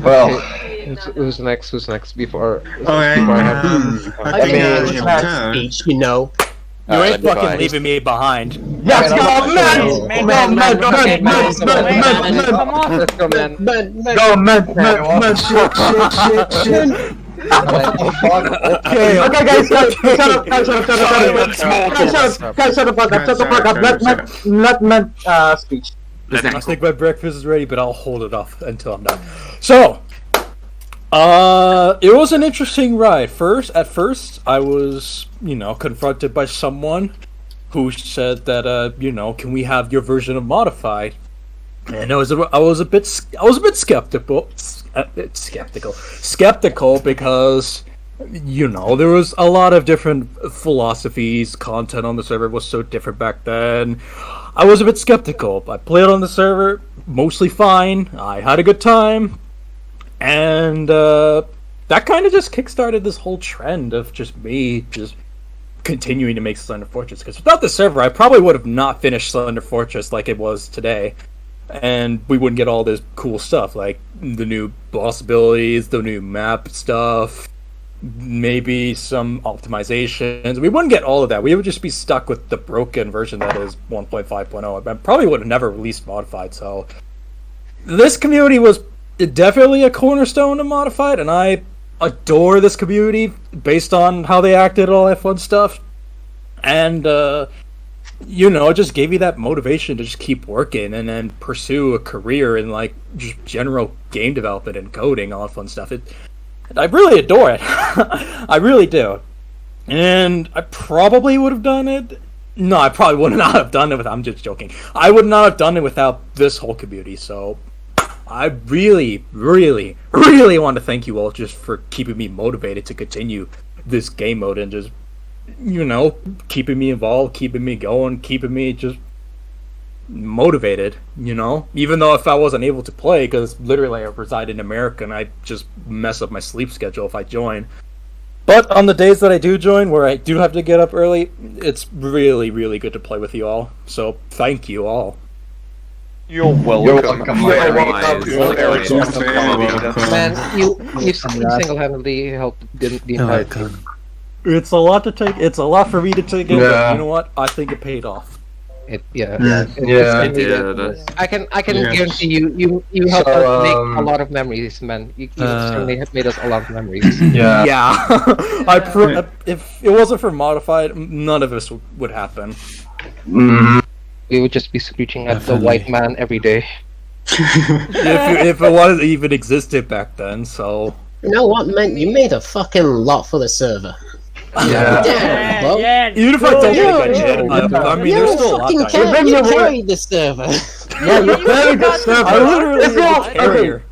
Well, Who's next? Who's next? Before Okay. before I have I think it's it's my turn. speech, you know. You ain't goodbye. fucking leaving me behind. Let's go, Let's go, man. Go, man, shit. Okay, Okay, guys, shut up, guys, shut the fuck up. Let man speech. I think my breakfast is ready, but I'll hold it off until I'm done. So, it was an interesting ride. At first, I was, confronted by someone who said that, can we have your version of Modified? And I was a bit skeptical because, there was a lot of different philosophies. Content on the server was so different back then. I was a bit skeptical. I played on the server, mostly fine. I had a good time. And that kind of just kickstarted this whole trend of just me just continuing to make Slender Fortress. Because without the server, I probably would have not finished Slender Fortress like it was today. And we wouldn't get all this cool stuff, like the new boss abilities, the new map stuff, maybe some optimizations. We wouldn't get all of that. We would just be stuck with the broken version that is 1.5.0. I probably would have never released Modified, so this community was definitely a cornerstone of Modified, and I adore this community based on how they acted, all that fun stuff. And it just gave me that motivation to just keep working and then pursue a career in like just general game development and coding, all that fun stuff. I really adore it. I really do. And I probably would have done it. No, I probably would not have done it without. I'm just joking. I would not have done it without this whole community. So I really, really, really want to thank you all just for keeping me motivated to continue this game mode and just, keeping me involved, keeping me going, keeping me just motivated, even though if I wasn't able to play, because literally I reside in America and I just mess up my sleep schedule if I join. But on the days that I do join, where I do have to get up early, it's really, really good to play with you all. So thank you all. You're welcome. Man, you single-handedly helped the entire team. It's a lot to take. It's a lot for me to take in. But you know what? I think it paid off. I can guarantee you helped us make a lot of memories, man. You certainly have made us a lot of memories. Yeah. If it wasn't for Modified, none of this would happen. We would just be screeching at the white man every day. if it wasn't even existed back then, so. You know what, man? You made a fucking lot for the server. Yeah. Even if I don't think I did, I mean, there's still a lot. You carried the server. Yeah, you carried the server. I literally was a carrier.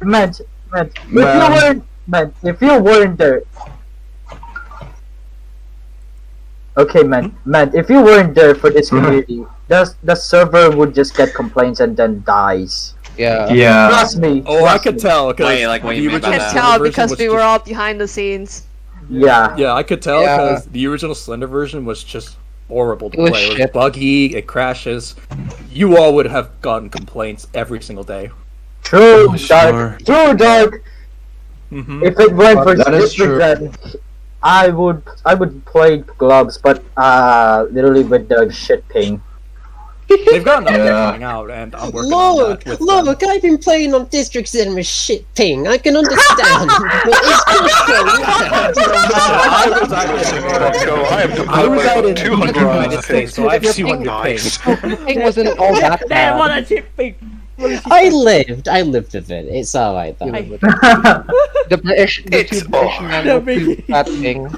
If you weren't there. Okay, man, if you weren't there for this community, the server would just get complaints and then dies. Yeah. Trust me. Oh, I could tell. Because we were all behind the scenes. Yeah, I could tell because the original Slender version was just horrible to play. It was buggy, it crashes. You all would have gotten complaints every single day. True, Doug. If it went for district, then I would play gloves, but literally with the shit ping. They've got another coming out, and I'm working on that. Look, I've been playing on districts and with shit ping. I can understand. I was out in the United States, so I've seen your ping. Ping wasn't all that bad. I lived with it. It's alright though. The two British men that thing.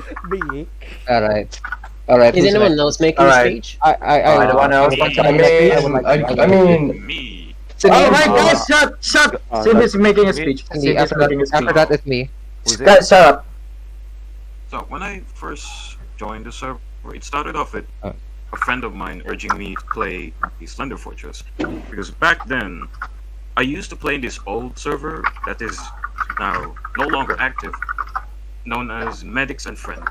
Alright. Is anyone else making a speech? Anyone else? I mean, me. Alright, guys, shut! Cindy's making a speech. After that, it's me. Guys, shut up. So, when I first joined the server, it started off with a friend of mine urging me to play the Slender Fortress. Because back then, I used to play in this old server that is now no longer active, known as Medics and Friends.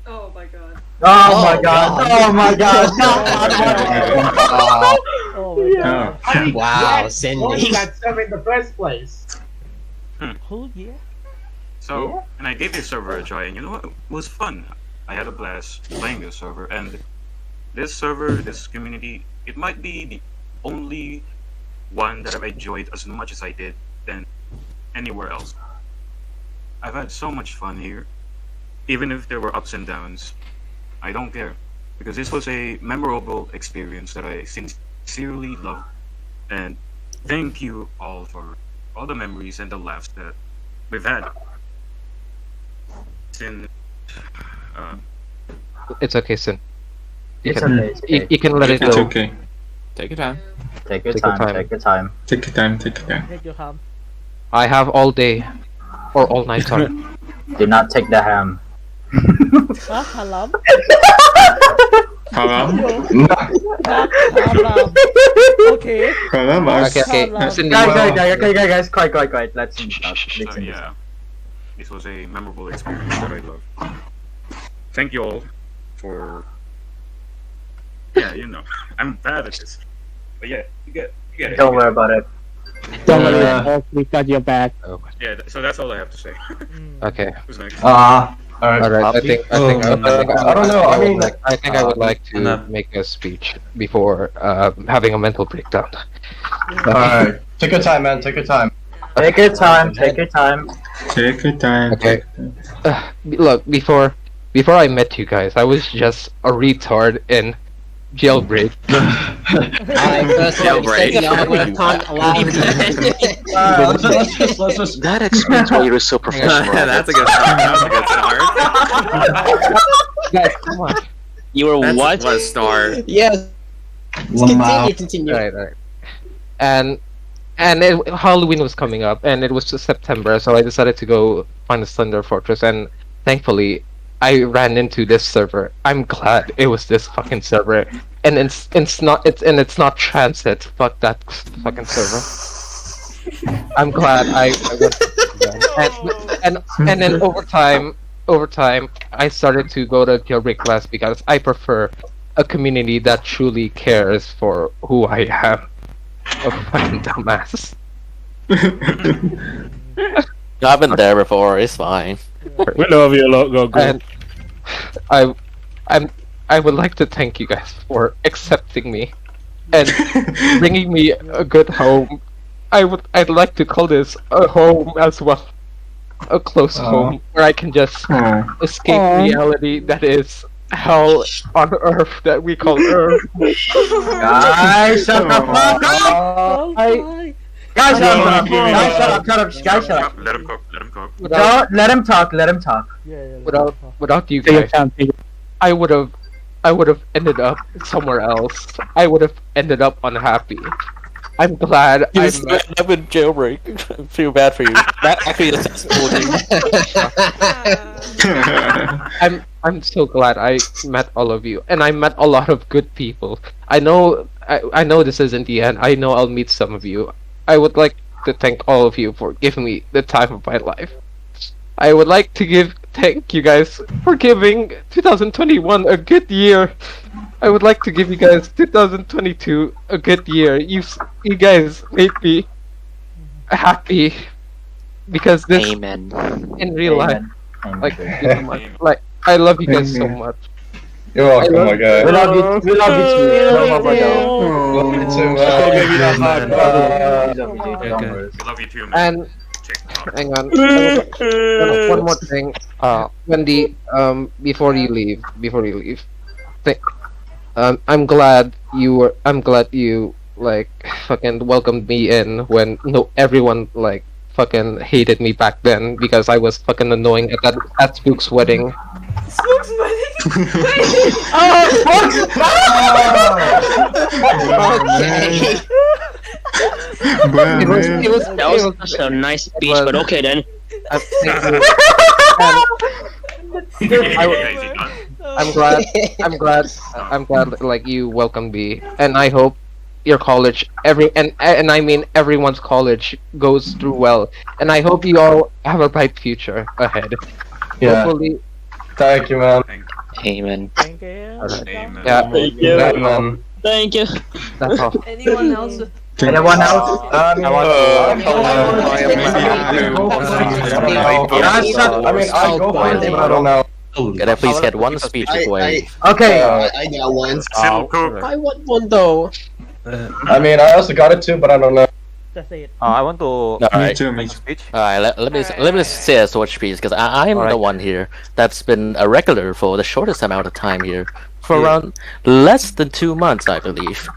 Oh my god. Oh my god. Wow, Why Cindy. that server in the first place? Oh yeah. So, and I gave this server a try, and you know what? It was fun. I had a blast playing this server, and this server, this community, it might be the only one that I've enjoyed as much as I did than anywhere else. I've had so much fun here, even if there were ups and downs. I don't care, because this was a memorable experience that I sincerely loved, and thank you all for all the memories and the laughs that we've had. Sin, It's okay, Sin. You It's can, okay. It's okay. you can let it It's go. okay. Take your time. Take your Take your time. time. Take your time. Take your time. Take your time. Take your time. I have all day or all night time. Do not take the ham. Halam. Haram. Halam. Okay. Haram. Okay. Halam. Sin, Guys, quiet. Let's stop. so yeah, this was a memorable experience that I love. Thank you all for. Yeah, you know, I'm bad at this, but yeah, you get it. Don't worry about it. Don't worry, we got your back. Yeah, so that's all I have to say. Okay. Who's next? Alright. Alright, I think I don't know, I mean, I would like to make a speech before having a mental breakdown. Alright. Take your time, man. Take your time. Take your time. Take your time. Take your time. Okay. Look, before I met you guys, I was just a retard in jailbreak. Let's just. That explains why you're so professional. That's a good start. That was a good start. Guys, come on. You were That's what? a start. Yes. Continue. Right. And Halloween was coming up, and it was just September, so I decided to go find the Slender Fortress, and thankfully, I ran into this server. I'm glad it was this fucking server, and it's not transit. Fuck that fucking server. I'm glad I went and then over time, I started to go to jailbreak class because I prefer a community that truly cares for who I am. A fucking dumbass. I've been there before. It's fine. We love you a lot, Gogo. And I would like to thank you guys for accepting me and bringing me a good home. I'd like to call this a home as well, a close home where I can just escape reality that is hell on earth that we call Earth. Guys, shut the fuck up! Guys, shut up! Let him cook. Don't let him talk. Let him talk. Without you guys, I would have ended up somewhere else. I would have ended up unhappy. I'm glad I met. I've been jailbreak. I feel bad for you. That actually is I'm so glad I met all of you, and I met a lot of good people. I know this isn't the end. I know I'll meet some of you. I would like to thank all of you for giving me the time of my life. I would like to thank you guys for giving 2021 a good year. I would like to give you guys 2022 a good year. You guys made me happy because this Amen. in real life. Like, thank you so much. Like, I love you guys so much. You're welcome, my guy. We love you. We love you too. Love you too, man. We love you too, man. And hang on, one more thing. Wendy, before you leave, I'm glad you like fucking welcomed me in when everyone like fucking hated me back then because I was fucking annoying at Spook's wedding. Spook's wedding? That was a nice speech, but okay then. I'm glad like you welcomed me, and I hope your college and I mean everyone's college goes through well, and I hope you all have a bright future ahead. Yeah. Hopefully. Thank you, man. Amen. Alright. Amen. Yeah. Thank you, man. Thank you. That's all. Anyone else Anyone else? I mean, I go for it, but I don't know. Can I please get one speech away? Okay. I got one. I want one though. I mean, I also got it too, but I don't know. That's it. I want to. Alright. Make a speech. Alright, let me say a short speech because I'm the one here that's been a regular for the shortest amount of time here, for around less than 2 months, I believe.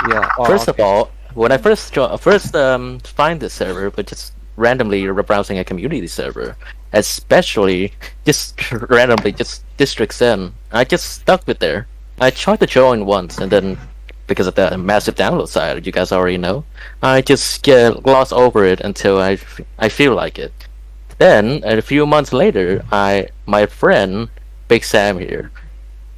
Yeah. First of all, when I first find this server, but just randomly browsing a community server, especially just randomly just District Zen, I just stuck with there. I tried to join once, and then because of the massive download side, you guys already know, I just get gloss over it until I feel like it. Then a few months later, my friend Big Sam here,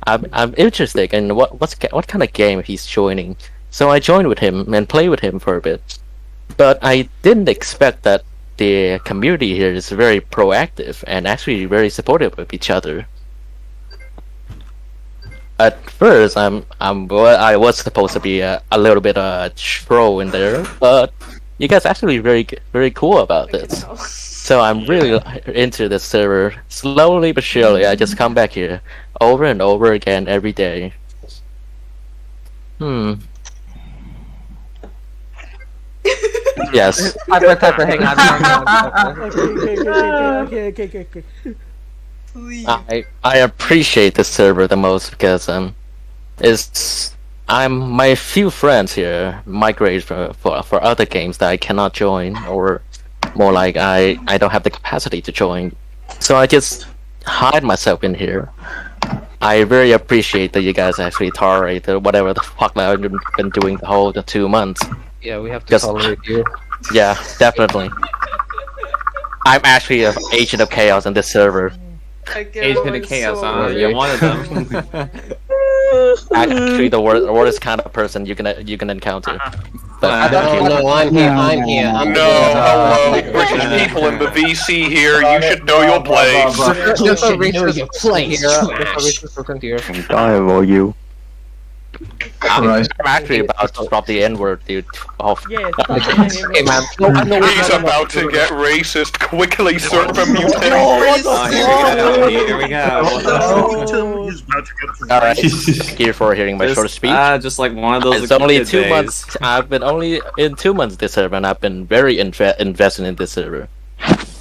I'm interested in what kind of game he's joining. So I joined with him and played with him for a bit. But I didn't expect that the community here is very proactive and actually very supportive of each other. At first, I was supposed to be a little bit troll in there, but you guys actually very cool about this. So I'm really into this server. Slowly but surely, I just come back here over and over again every day. Yes. Hang on. Okay. I appreciate this server the most because my few friends here migrate for other games that I cannot join, or more like I don't have the capacity to join, so I just hide myself in here. I very appreciate that you guys actually tolerate whatever the fuck that I've been doing the whole 2 months. Yeah, we have to tolerate you. Yeah, definitely. I'm actually an agent of chaos in this server. Agent of Chaos, you're one of them. Actually, the worst kind of person you can encounter. But No, I'm here. Bringing people in the VC here, you should know your place. You should know your place. I owe you. I'm Christ. actually about to drop the N-word, dude. Oh, Yes. hey man. He's about to get racist. Quickly serve a mutant. Here we go. Alright, thank you for hearing my short speech. Just like one of those. It's only 2 months. I've been only in 2 months this server, and I've been very invested in this server.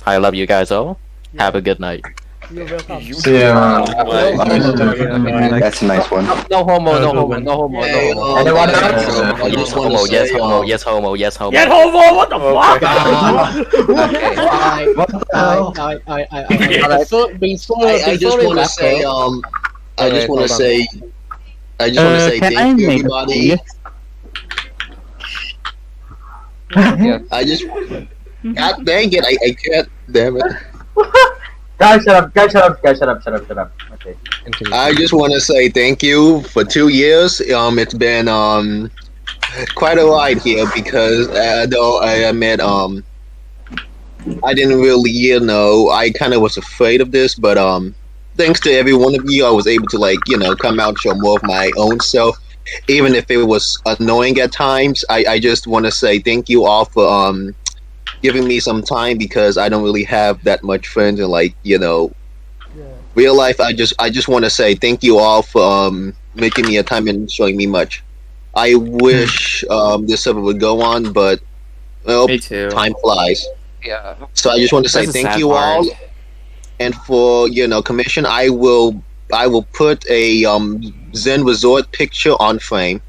I love you guys all. Have a good night. You're welcome. That's a nice one. No homo. Anyone else? Yes homo. Yes homo. Yes homo. Get homo! What the fuck? I just want to say, thank you, everybody. I just, God dang it, I can't, damn it. Guys, shut up. Okay. I just want to say thank you for 2 years. It's been quite a ride here because though I admit I didn't really I kind of was afraid of this, but thanks to every one of you, I was able to come out and show more of my own self, even if it was annoying at times. I just want to say thank you all for giving me some time because I don't really have that much friends in real life. I just want to say thank you all for making me a time and showing me much. I wish this server would go on, but Me too. time flies. Yeah. So I just want to say That's a thank sad you part. all, and for commission, I will put a Zen Resort picture on frame.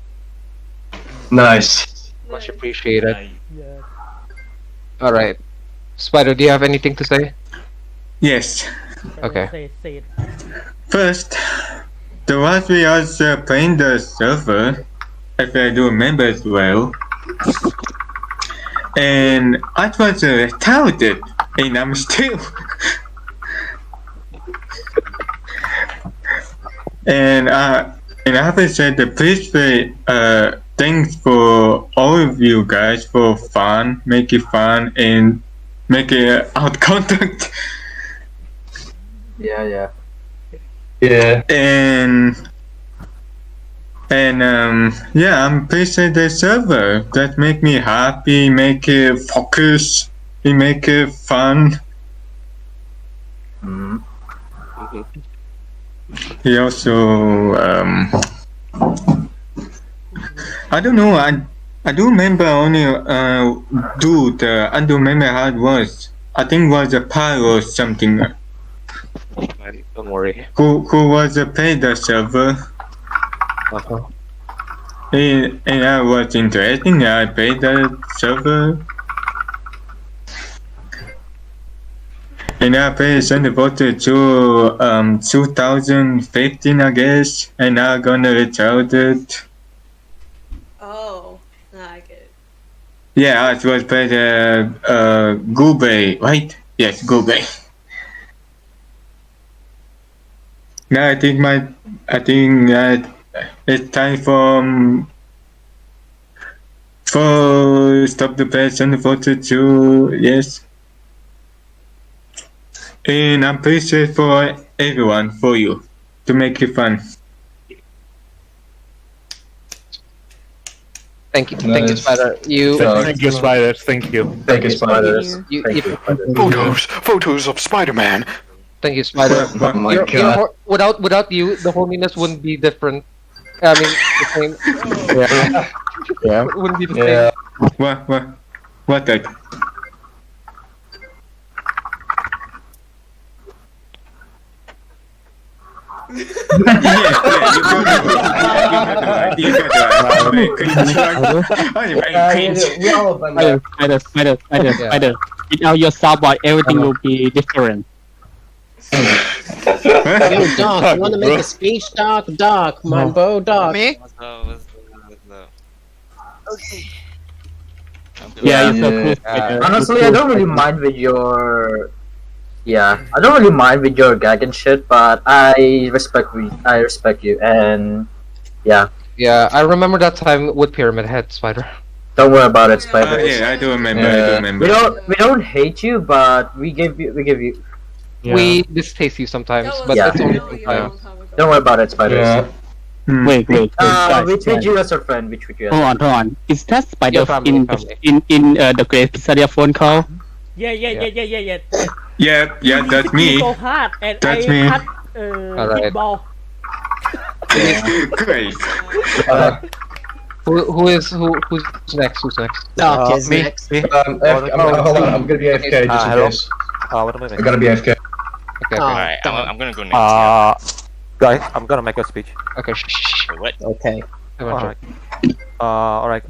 Nice. Much appreciated. Yeah. Alright. Spider, do you have anything to say? Yes. Okay. Say it. First, the last we also playing the server, if I do remember as well. And I was talented, and I'm still. and I have to say the please say thanks for all of you guys for fun, make it fun, and make it out contact. Yeah. Yeah. And And yeah, I'm appreciate the server that make me happy, make it focus, it make it fun. He also I don't know, I don't remember only dude, I don't remember how it was. I think it was a pyro or something. Don't worry. Who was a paid the server? And I was interesting. I paid the server. And I paid Slender Fortress to 2015, I guess. And I'm gonna return it. Oh, I get it. Yeah, it was paid Google, right? Yes, Google. Now I think it's time for stop the page and photo too. Yes, and I'm appreciate for everyone for you to make it fun. Thank you, Spider. Thank you, Spider. Thank you. Thank you, Spiders. Photos of Spider-Man. Thank you, Spider. Oh my God. Without you, the hominess wouldn't be different. I mean, the same. Yeah. It wouldn't be the Yeah. What that? Spider. Without your soundboard, everything will be different. Yo, Doc, you wanna make a speech, Doc? Doc, come on, bro, Doc. Me? Okay. Yeah, you're so cool, Spider. Honestly, I don't really mind with your. Yeah, I don't really mind with your gag and shit, but I respect you, and yeah. Yeah, I remember that time with Pyramid Head, Spider. Don't worry about it, Spider. Yeah, I do remember. We don't hate you, but we give you. Yeah. We distaste you sometimes, but Yeah. it's only sometimes. Don't worry about it, Spider. Yeah. Wait. We guys. treat you as a friend. We treat you as a Hold on. Is that Spider Your family. in the Great Pizzeria phone call? Yeah. Yeah, that's me. So hard, and That's I me. cut Alright. kickball. Great. Who's next? Who's next? Doc is Me. next. Hold on, I'm gonna be AFK just in case. What am I I gotta be AFK. Okay. Alright, I'm gonna go next. Guys, I'm gonna make a speech. Okay. Shh. What? Okay. Alright. Alright.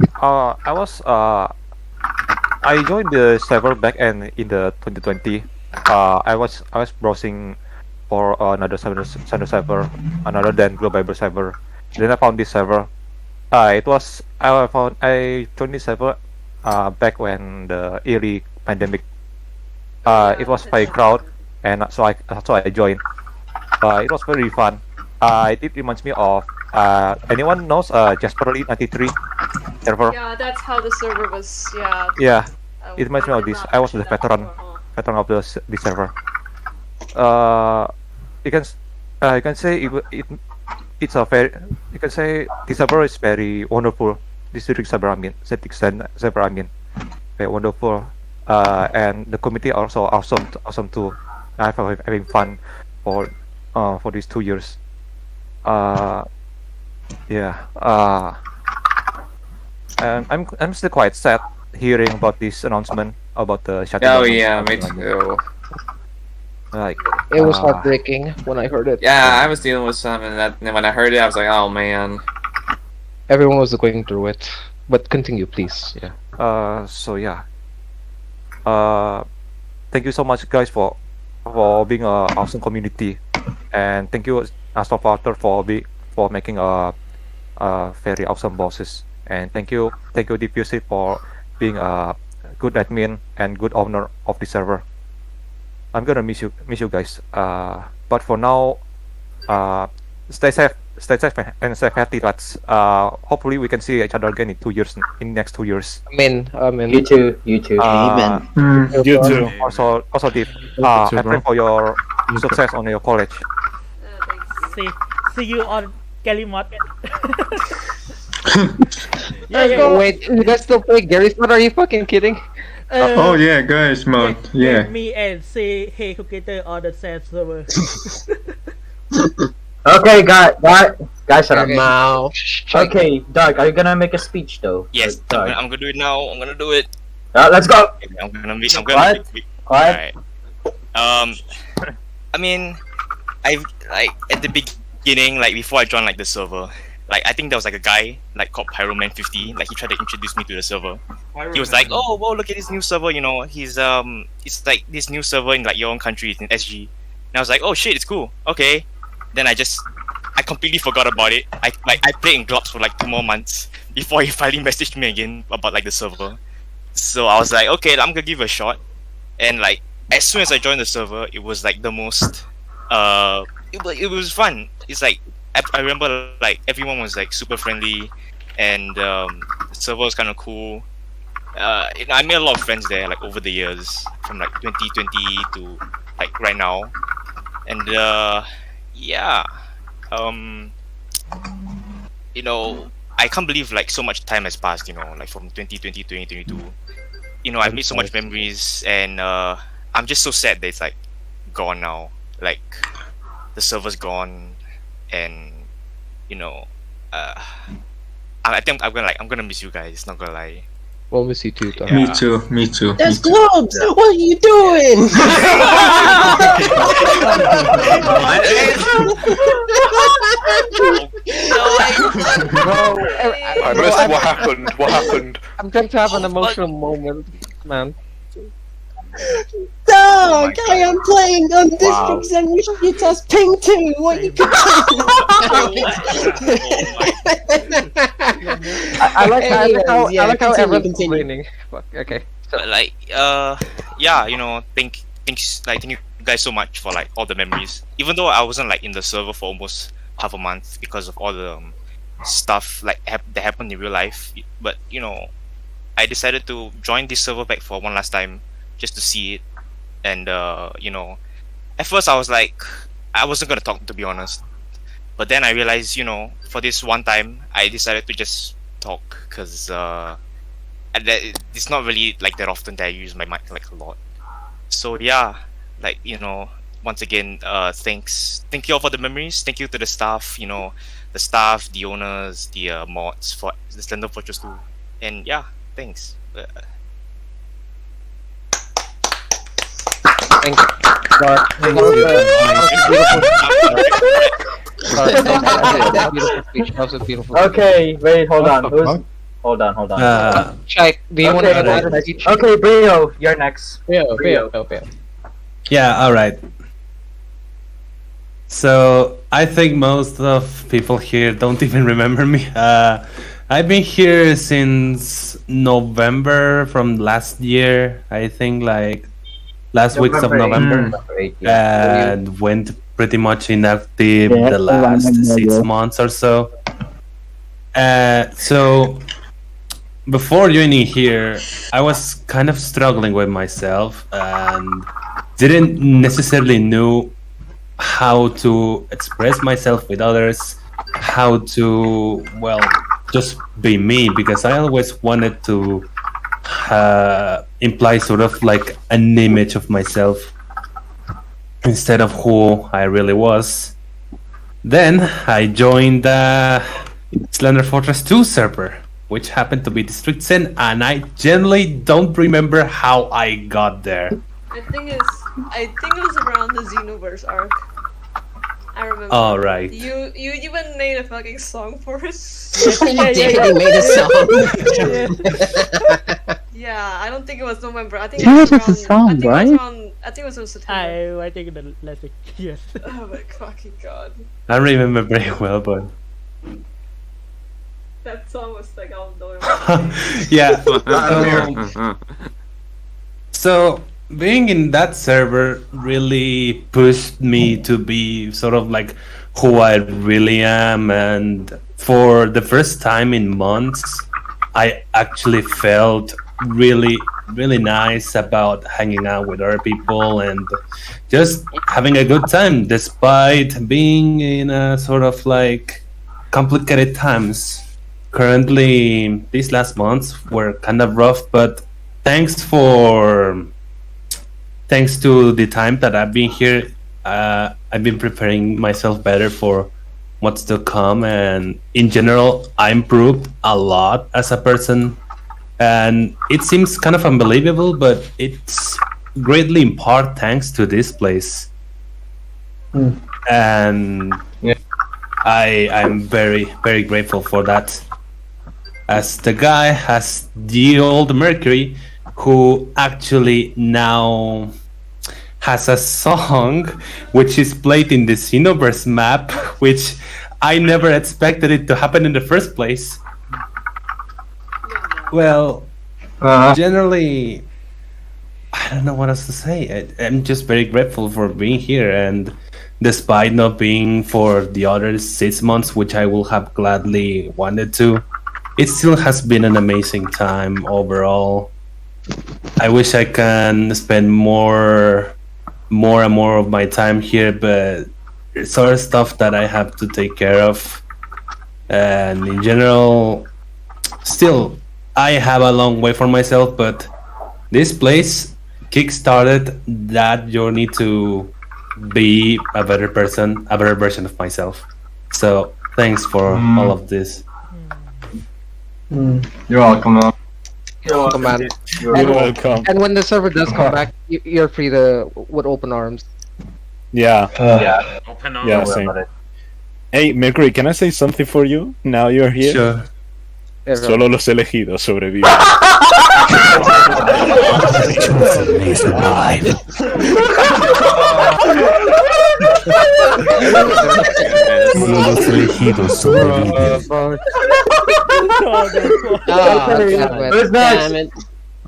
I joined the server back in the 2020. I was browsing for another server, another than Global server. Then I found this server. I joined this server back when the early pandemic. It was very crowd, and so I joined. It was very fun. It reminds me of anyone knows Jasper Lee 93 server. Yeah, that's how the server was. Yeah. Yeah, it reminds me of this. I was the veteran of this server. You can say it's a very, you can say this server is very wonderful. This server, I mean, very wonderful. And the community also awesome too. I'm having fun for these 2 years. And I'm still quite sad hearing about this announcement about the shutdown. Oh yeah, me too. Like It was heartbreaking when I heard it. Yeah, I was dealing with some, and when I heard it, I was like, oh man. Everyone was going through it. But continue, please. Yeah. So yeah. Thank you so much, guys, for being a awesome community, and thank you, Astro Father, for making a very awesome bosses, and thank you, DPC, for being a good admin and good owner of the server. I'm gonna miss you guys. But for now, stay safe and stay healthy, lads. Hopefully we can see each other again in next 2 years. Amen. You too. Amen. You too. Also, Deep. I pray for your success on your college. See you on Kelly Mott. Wait, you guys still play Gary's Mod? Are you fucking kidding? Oh yeah, guys, mode. Yeah. Me and say hey together on the same server. Okay, guys, shut up. Now. Okay, Doug, are you gonna make a speech though? Yes, I'm gonna do it now. I'm gonna do it. Let's go. I'm gonna be Quiet. Alright. I mean, I like at the beginning, like before I joined like the server, like I think there was like a guy like called Pyroman50. Like he tried to introduce me to the server. He was like, "Oh, whoa, look at this new server. You know, it's like this new server in like your own country, it's in SG." And I was like, "Oh shit, it's cool. Okay." Then I completely forgot about it. I played in Globs for like 2 more months before he finally messaged me again about like the server. So I was like, okay, I'm gonna give it a shot. And like as soon as I joined the server, it was like the most it was fun. It's like I remember like everyone was like super friendly, and the server was kind of cool. I made a lot of friends there like over the years, from like 2020 to like right now. And yeah, you know, I can't believe like so much time has passed, you know, like from 2020 to 2022. You know, I've made so much memories, and I'm just so sad that it's like gone now. Like the server's gone, and you know, I think I'm gonna miss you guys. Not gonna lie. We'll miss you too, Tom. Me too. Me too. That's Globes! What are you doing? I missed what happened. What happened? I'm trying to have an emotional moment, man. Dog, I am playing on districts and you just ping too. What you can I like how everyone's complaining. Fuck, okay. But like, yeah, you know, thank you guys so much for like all the memories. Even though I wasn't like in the server for almost half a month because of all the stuff like that happened in real life, but you know, I decided to join this server back for one last time just to see it. And you know, at first I was like, I wasn't gonna talk, to be honest, but then I realized, you know, for this one time I decided to just talk, because it's not really like that often that I use my mic like a lot. So yeah, like, you know, once again, thank you all for the memories. Thank you to the staff, you know, the staff, the owners, the mods for the Slender Fortress 2. And yeah, thanks. Thank you. That was a beautiful speech. Okay, wait, hold on. Hold on. Shike, do you want to add a speech? Okay, Brio, you're next. Brio. Yeah, alright. So, I think most of people here don't even remember me. I've been here since November from last year, I think, like last weeks of November, and went pretty much inactive the last 6 months or so. So before joining here, I was kind of struggling with myself and didn't necessarily know how to express myself with others, how to, well, just be me, because I always wanted to imply sort of like an image of myself instead of who I really was. Then I joined Slender Fortress 2 server, which happened to be District Zen, and I generally don't remember how I got there. I think it was around the Xenoverse arc. I remember. All right. You even made a fucking song for us. He made a song. Yeah, I don't think it was November. I think Yeah, it was that's a around, song, right? I think it was in September. I think the last week. Yes. Oh my fucking god. I remember very well, but That song was like all doing. yeah. So being in that server really pushed me to be sort of like who I really am, and for the first time in months, I actually felt really nice about hanging out with other people and just having a good time, despite being in a sort of like complicated times. Currently, these last months were kind of rough, but thanks to the time that I've been here, I've been preparing myself better for what's to come, and in general, I improved a lot as a person. And it seems kind of unbelievable, but it's greatly in part thanks to this place. And I'm very, very grateful for that. As the old Mercury, who actually now has a song which is played in the Xenoverse map, which I never expected it to happen in the first place. Well, generally, I don't know what else to say. I'm just very grateful for being here, and despite not being for the other 6 months, which I will have gladly wanted to, it still has been an amazing time overall. I wish I can spend more and more of my time here, but it's other stuff that I have to take care of. And in general, still, I have a long way for myself, but this place kickstarted that journey to be a better person, a better version of myself. So thanks for all of this. You're welcome, man. You're welcome, man. You're welcome. And when the server does come back, you're free to with open arms. Yeah. Open Yeah, same. Hey, Mercury, can I say something for you? Now you're here. Sure. Solo los elegidos sobreviven. Solo los elegidos sobreviven. Who's next?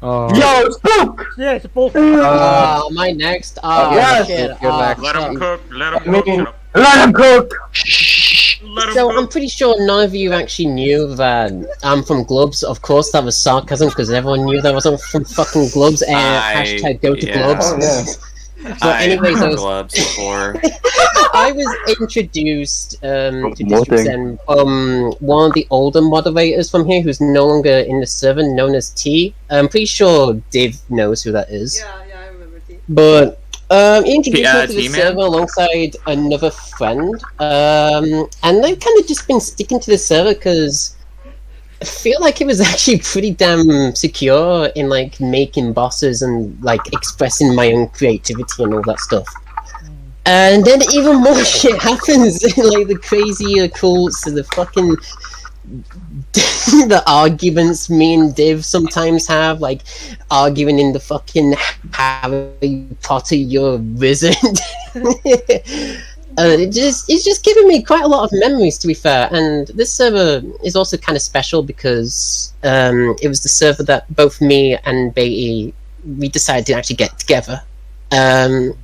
Yo, Spook! Yeah, Spook. Am I next? Yes. Shit. You're next. Let him cook. Let him cook. Let him cook! So I'm pretty sure none of you actually knew that I'm from Globs. Of course, that was sarcasm because everyone knew that I wasn't from fucking Globs. Hashtag go to Globs. Oh, yeah. So anyways, Gloves before. I was introduced to District Zen one of the older moderators from here who's no longer in the server, known as T. I'm pretty sure Dave knows who that is. Yeah, I remember T. But he introduced me to the T-Man? server alongside another friend. And I've kind of just been sticking to the server because I feel like it was actually pretty damn secure in like making bosses and like expressing my own creativity and all that stuff. And then even more shit happens, like the crazy occults, the fucking the arguments me and Div sometimes have, like arguing in the fucking Harry Potter, you're a wizard. It's just giving me quite a lot of memories, to be fair. And this server is also kind of special because it was the server that both me and Beatty, we decided to actually get together. And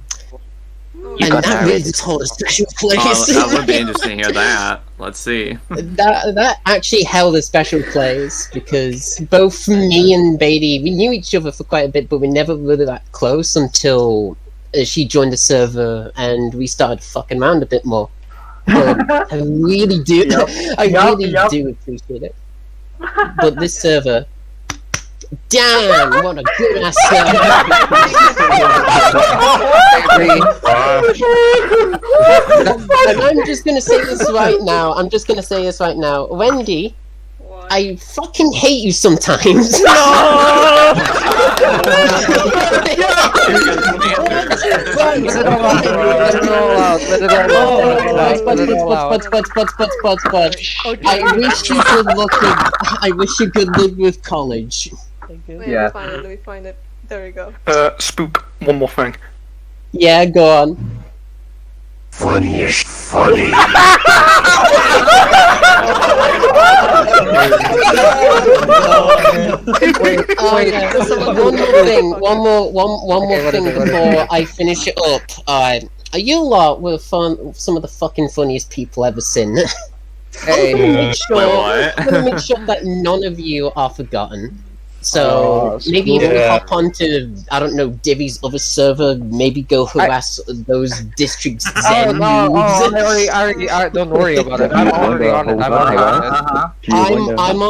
that really just hold a special place. That would be interesting to hear that. Let's see. That actually held a special place because both me and Beatty, we knew each other for quite a bit, but we never really that close until she joined the server and we started fucking around a bit more. But I really do, do appreciate it. But this server, damn, what a good ass server! And I'm just gonna say this right now. Wendy, I fucking hate you sometimes. I wish you good luck with college. Wait, Yeah. let me find it. There we go. Spook, one more thing. Yeah, go on. Funniest funny. One more thing before I finish it up. Alright, you lot were some of the fucking funniest people I've ever seen. Hey. I'm gonna make sure that none of you are forgotten. So maybe if we yeah. hop onto, I don't know, Divi's other server, maybe go harass those district Oh Zen no! noobs. Don't worry about it. I'm already on it. I'm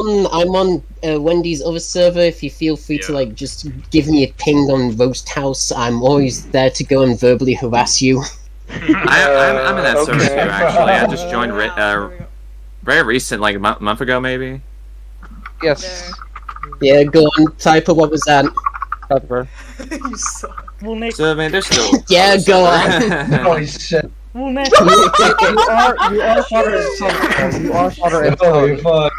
on Wendy's other server. If you feel free to like just give me a ping on Roast House, I'm always there to go and verbally harass you. I'm in that server too, actually. I just joined very recent, like a month ago, maybe. Yes. Yeah, go on, type what was that? You suck. So, I mean, there's still. Yeah, go on. Holy shit. You are father and son. fuck.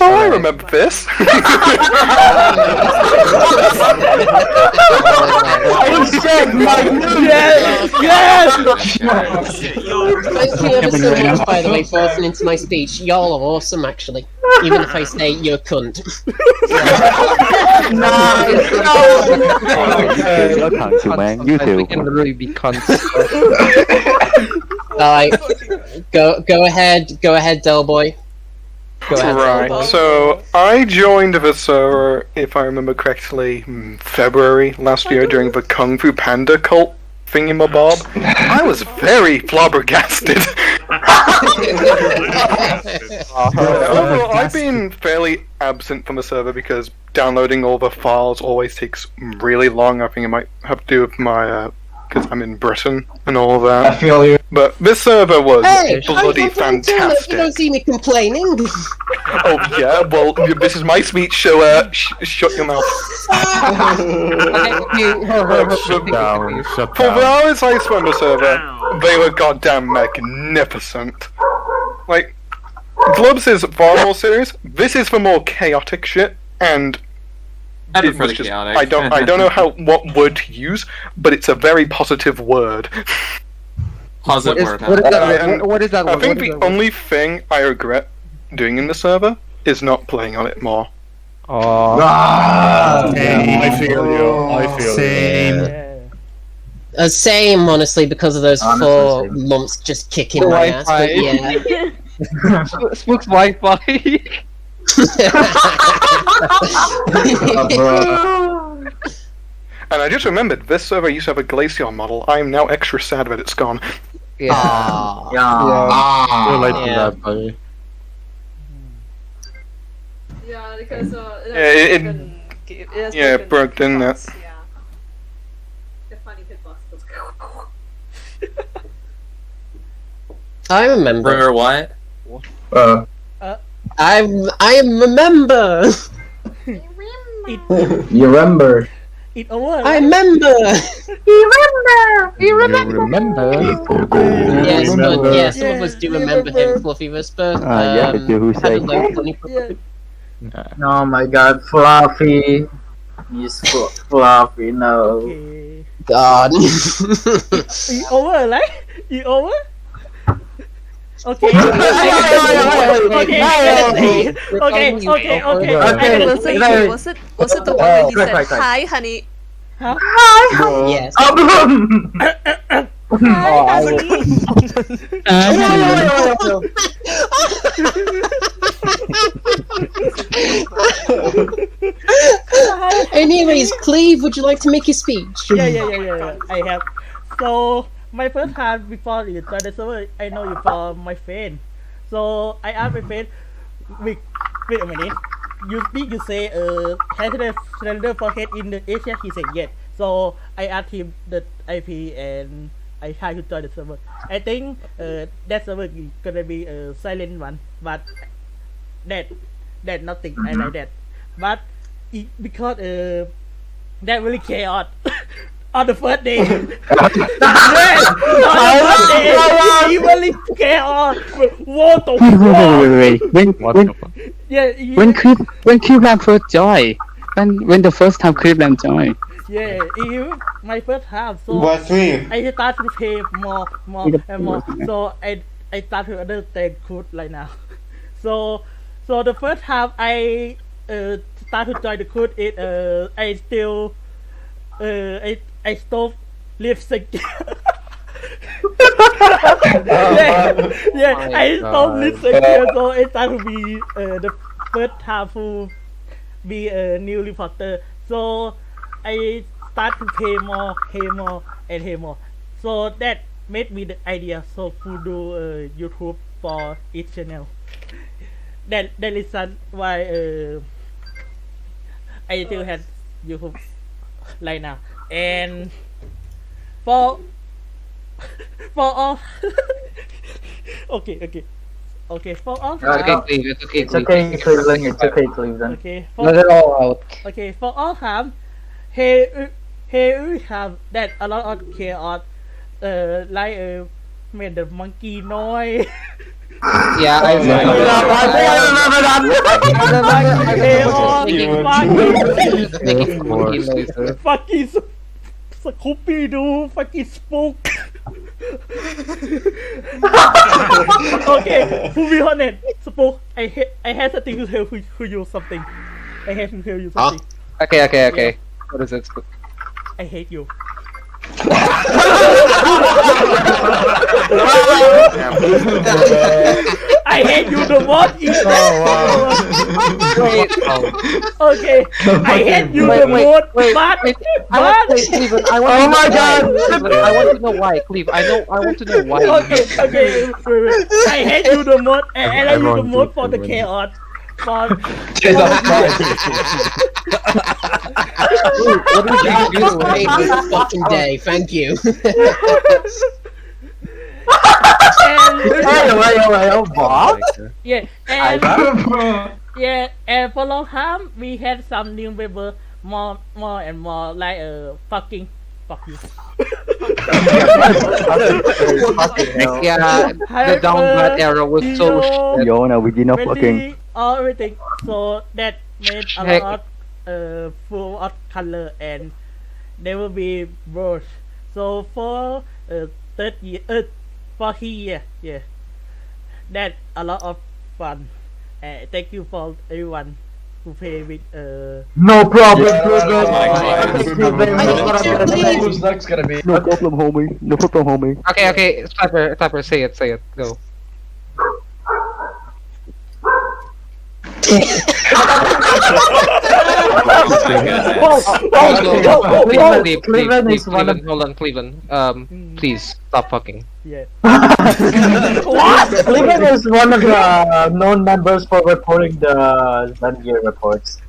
Oh, I remember this. I said my Thank you ever so much, by the way, for listening to my speech. Y'all are awesome, actually. Even if I say you're a cunt. You're cunt too, man. You too. We can really be cunts. Alright, go ahead, Delboy. Go ahead. Right, so I joined the server, if I remember correctly, February last year during the Kung Fu Panda cult thingamabob. I was very flabbergasted. Overall, I've been fairly absent from the server because downloading all the files always takes really long. I think it might have to do with my because I'm in Britain and all that. I feel you. But this server was bloody You fantastic. don't see me complaining. Oh yeah, well this is my speech, so shut your mouth. Shut down. For the hours I spent on the server, they were goddamn magnificent. Like, Globs is far more serious. This is the more chaotic shit, and I it prefer was the just, chaotic. I don't know what word to use, but it's a very positive word. Positive word. What is that? And What is that? I think the only thing I regret doing in the server is not playing on it more. I feel you. I feel you. Same, honestly, because of those 4 months just kicking my ass. But yeah. Spook's Wi-Fi. And I just remembered, this server used to have a Glaceon model. I am now extra sad that it's gone. Yeah. Too late for that, buddy. Yeah, because it broke, didn't it? Yeah. The funny hitbox. I remember. Remember what? I remember. You remember. It over. I remember. You remember? Yes, but yeah, some of us do remember him, Fluffy Whisper. Yeah, but who say? Oh my god, Fluffy. He's Fluffy, no. Okay. God. It over, right? It over? Okay. Okay. Was it the one where he said, "Hi, honey"? Huh? Hi, Yes. Anyways, Cleve, would you like to make a speech? Yeah. I have. So my first time before you joined the server, I know you from my friend. So I asked my friend, wait a minute. You say has the Slender Forehead in the Asia? He said yes. So I asked him the IP and I tried to join the server. I think that server is gonna be a silent one, but that nothing. I like that, but because that really chaos. On the first day, yes, on the first day, he really chaos. What the fuck? Wait. When Cleveland first joined, when the first time Cleveland joined. Yeah, my first half. So What's me? I start to pay more and more. So I start to understand code right now. So the first half I start to join the code. I still I stole live sync. I stole live sync. So it started to be the first half be a new reporter. So I start to pay more, and pay more. So that made me the idea so to do YouTube for each channel. That is why I still have YouTube right now. And for all okay for all It's okay, Cleveland. It's okay, Cleveland. Okay, let it all out. Okay, for all time, here we have that a lot of chaos, like made the monkey noise. Yeah, I remember. Fucking Scooby Doo, fucking spook. Okay, to be honest, spook. I had something to tell you something. I have to tell you something. Okay. What is it? I hate you. I hate you the most. Okay, I hate you the most. Oh my god! I want to know why, Cleve. I want to know why. Okay. I hate you the most, and I hate you the most for the chaos. What did you do this fucking day? Thank you. And for a long time we had some new members more and more like fucking fuck you. Yeah, the downward arrow was so shit. Yo, no, we did not fucking. Everything. So that made a lot full of color and there will be worse. So for third year, for here, yeah, that a lot of fun. Thank you for everyone who play with. No problem. Who's next gonna be? No problem, homie. No problem, homie. Okay. Slapper, say it. Go. Cleveland. Please stop fucking. Yeah. What? Cleveland is one of the known members for reporting the Zen reports.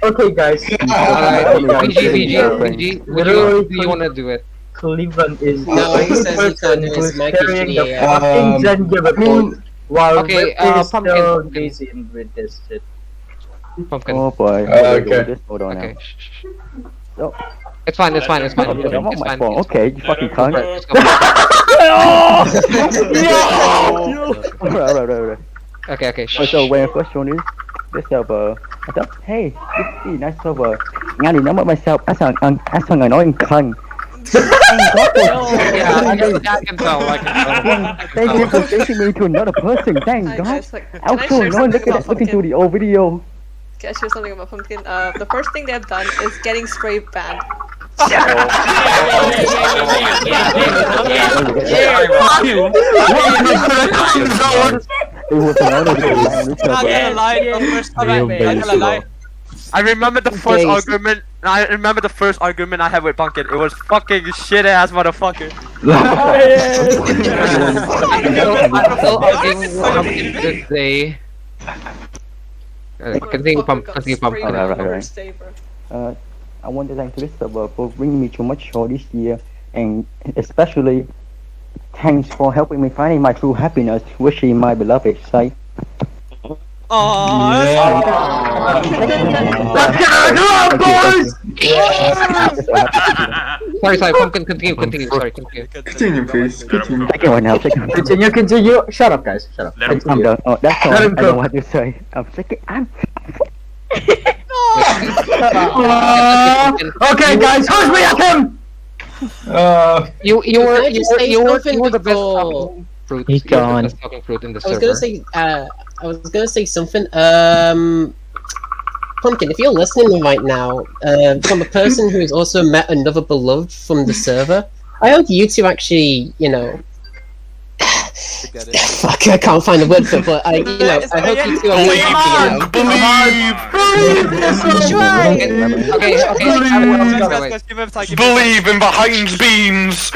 Okay, guys. PG, do you want to do it? Cleveland is the No, he says he person can't do who's his mic carrying the usually, fucking Zen report. While Okay, Rip is Pumpkin. still busy with this shit. Pumpkin. Oh boy. Okay. Hold on now. Oh. It's fine. Okay, I'm on my phone. Okay, you fucking cunt. Alright. Okay. So when I first joined this server, I thought, hey, this is nice server. Ngay thì nói với myself, I sang người nói anh cunt. Yeah, I can tell. Thank you for taking me to another person. Thank God. I was so annoyed looking through the old video. Can I share something about Pumpkin? The first thing they have done is getting spray banned. I remember the first argument. I remember the first argument I had with Pumpkin. It was fucking shit ass motherfucker. I'm still arguing with Pumpkin this day. Continue, Pumpkin. Right. I want to thank this server for bringing me to much show this year, and especially thanks for helping me finding my true happiness, which is my beloved site. Sorry, Pumpkin, continue. Sorry, continue. Continue, please. Continue. Continue. Shut up, guys. Shut up. I'm done. Oh, that's all. I don't know what to say. I'm sick. Okay, guys, who's reacting? You were the best before? fruit. He's gone. Talking fruit in the I was server. gonna say something. Pumpkin, if you're listening right now, from a person who has also met another beloved from the server, I hope you two actually, get it. Fuck, I can't find the word for it, but I hope you two are really Believe in behind beams.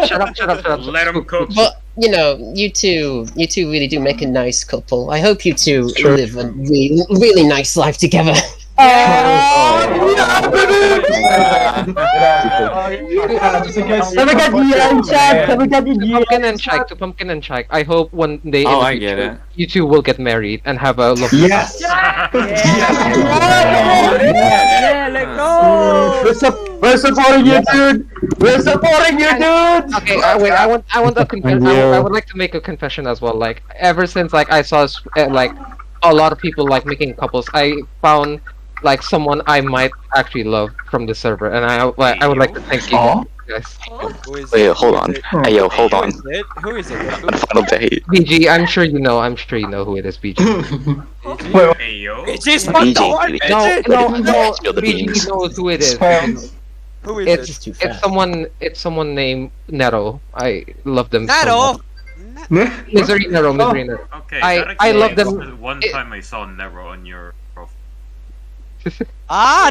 Shut up. Let him cook. But you two really do make a nice couple. I hope you two live a really nice life together. Pumpkin and Chike. I hope one day in Oh, the I get future, it. you two will get married and have a lovely Yes. Yeah, let's go. We're supporting you, dude. We're supporting you, dude. Okay, wait. I want a confession. I would like to make a confession as well. Like ever since I saw like a lot of people like making couples, I found like someone I might actually love from the server, and I would like to thank you guys. Wait, hold on. Hey, yo, hold on. Who is it? On final date. BG, I'm sure you know who it is, BG. Hey yo. BG's fucked the heart, No, BG BG knows who it is. Who is it? It's someone named Nero. I love them. Nero? Misery Nero. Okay, I love them. One time I saw Nero on your profile.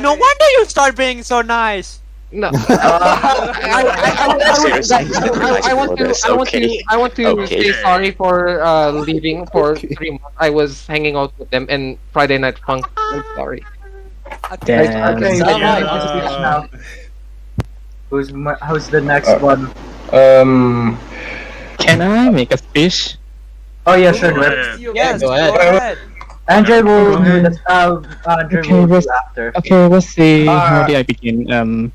No wonder you start being so nice. No. I want to say sorry for leaving for 3 months. I was hanging out with them in Friday Night Funk. I'm sorry. Who's the next one? Can I make a speech? Oh yeah, sure. Yes, go ahead. Andre will do this. Andre will do after. Okay, let's see. How did I begin?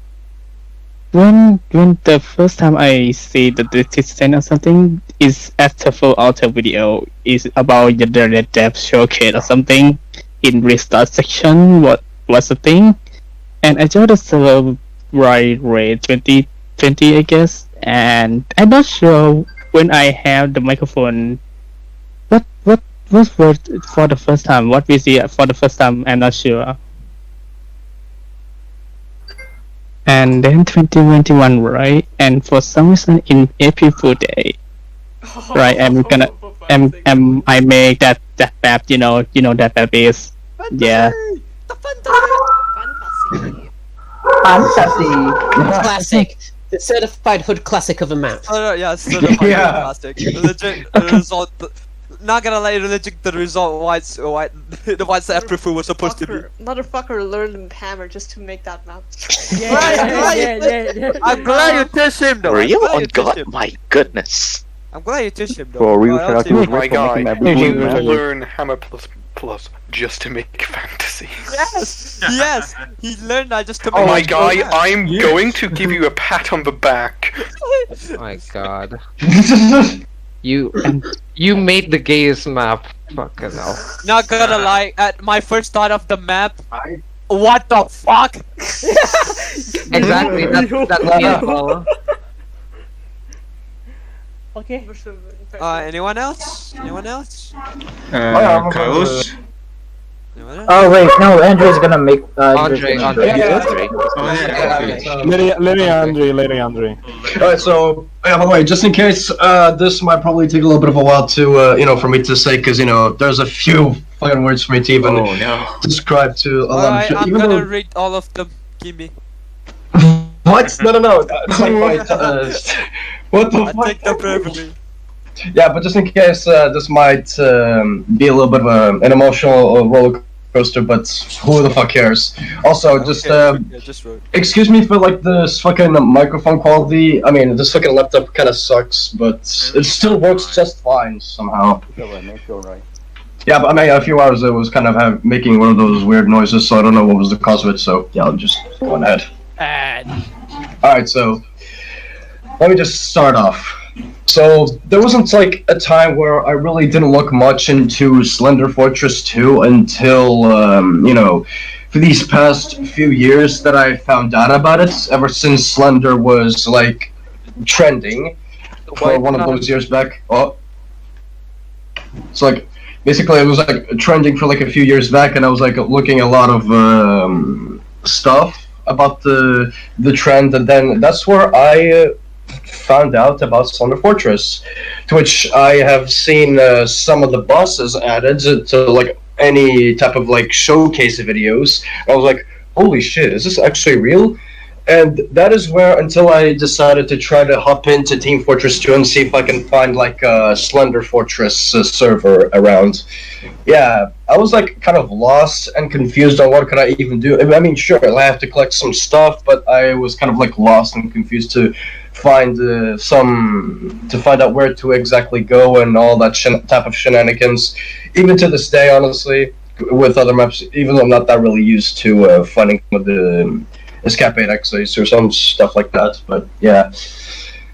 When the first time I see the decision or something is after full auto video is about the depth showcase or something in restart section. What was the thing? And I joined the server right rate 2020 I guess, and I'm not sure when I have the microphone. What for the first time? What we see for the first time? I'm not sure. And then 2021, right? And for some reason in April Fool Day, right? I make that map. You know that map is Fantasy. Classic. The certified hood classic of a map. Yeah, certified classic. Legit result. Not gonna lie, legit the result the white April Fool was supposed to be. Motherfucker learned hammer just to make that map. Yeah. I'm glad you teach him though. Real? Oh god, my goodness. I'm glad you teach him though. For real, My guy, you learn Hammer plus just to make fantasy. Yes, he learned that just to make. Oh my guy, I'm going to give you a pat on the back. Oh my god. You made the gayest map. Fucking hell. Not gonna lie, at my first thought of the map, what the fuck? Exactly. That's me as well. Okay. Anyone else? Carlos? Oh wait, no. Andre's gonna make. Andre. Lady Andre. Alright, so, yeah, by the way, just in case, this might probably take a little bit of a while to, for me to say, because, there's a few fucking words for me to even describe to a lot of Alright, shit. I'm gonna read all of them. Gimme. What? No. It's like, what the fuck? I take the privilege. Yeah, but just in case, this might be a little bit of an emotional roller coaster, but who the fuck cares? Also, just excuse me for like this fucking microphone quality. I mean, this fucking laptop kind of sucks, but it still works just fine somehow. Yeah, but I mean, a few hours it was kind of making one of those weird noises, so I don't know what was the cause of it. So yeah, I'll just go on ahead. All right, so let me just start off. So there wasn't like a time where I really didn't look much into Slender Fortress 2 until for these past few years that I found out about it. Ever since Slender was like trending for one of those years back. Oh, it's like basically it was like trending for like a few years back, and I was like looking a lot of stuff about the trend, and then that's where I found out about Slender Fortress, to which I have seen some of the bosses added to like any type of like showcase videos. I was like, holy shit, is this actually real? And that is where, until I decided to try to hop into Team Fortress 2 and see if I can find like a Slender Fortress server around. Yeah, I was like kind of lost and confused on what could I even do. I mean, sure, I have to collect some stuff, but I was kind of like lost and confused to find find out where to exactly go and all that type of shenanigans. Even to this day, honestly, with other maps, even though I'm not that really used to finding with the escapade exits or some stuff like that, but yeah.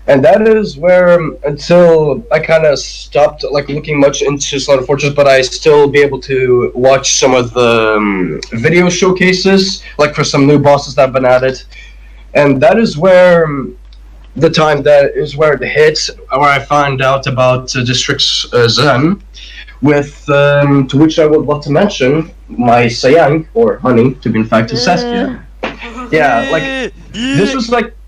And that is where, until I kind of stopped like looking much into Slender Fortress, but I still be able to watch some of the video showcases, like for some new bosses that have been added. And that is where the time that is where it hit, where I found out about District Zen, with to which I would love to mention my Sayang, or honey, to be in fact, is Saskia. Yeah, like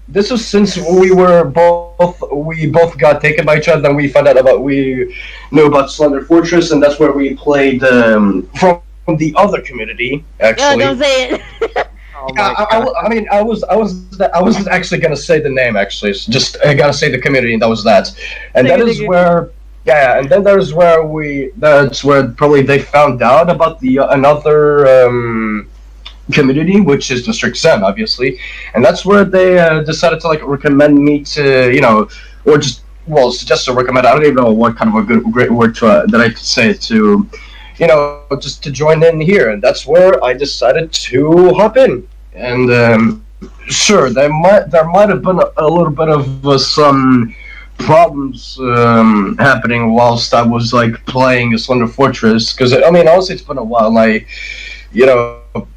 this was since we both got taken by each other. Then we found out we knew about Slender Fortress, and that's where we played from the other community. Actually, no, don't say it. I mean, I was actually gonna say the name. Actually, so just I gotta say the community, and that was that. And that is where, yeah, and then that's where probably they found out about the another community, which is District Zen, obviously, and that's where they decided to like recommend me to, or just to recommend. I don't even know what kind of a great word that I could say to, just to join in here, and that's where I decided to hop in. And sure, there might have been a little bit of some problems happening whilst I was like playing a Slender Fortress, because I mean, honestly, it's been a while.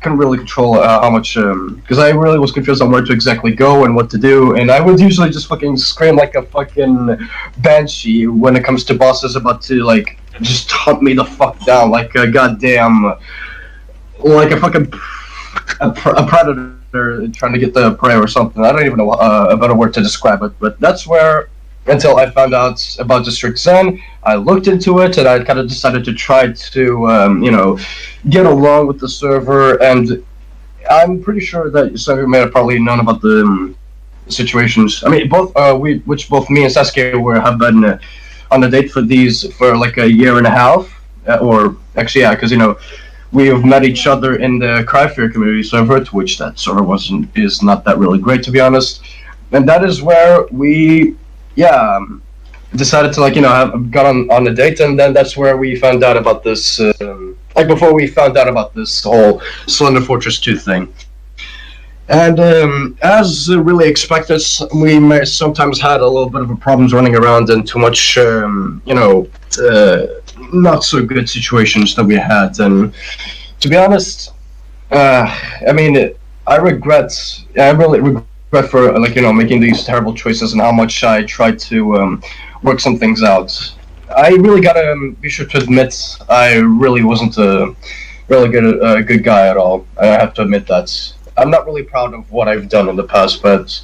Couldn't really control how much, because I really was confused on where to exactly go and what to do, and I would usually just fucking scream like a fucking banshee when it comes to bosses about to like just hunt me the fuck down like a goddamn, like a fucking a predator trying to get the prey or something. I don't even know a better word to describe it, but that's where, until I found out about District Zen, I looked into it, and I kind of decided to try to, get along with the server. And I'm pretty sure that some of you may have probably known about the situations. I mean, both me and Saskia have been on a date for these for like a year and a half, or actually, yeah, because we have met each other in the Cryfear community server, to which that server is not that really great, to be honest. And that is where we. Yeah, decided to got on a date, and then that's where we found out about this. Before we found out about this whole Slender Fortress 2 thing, and as really expected, we may sometimes had a little bit of a problems running around and too much, not so good situations that we had. And to be honest, I mean, I really regret for making these terrible choices and how much I tried to work some things out. I really gotta be sure to admit I really wasn't a really good guy at all. I have to admit that. I'm not really proud of what I've done in the past, but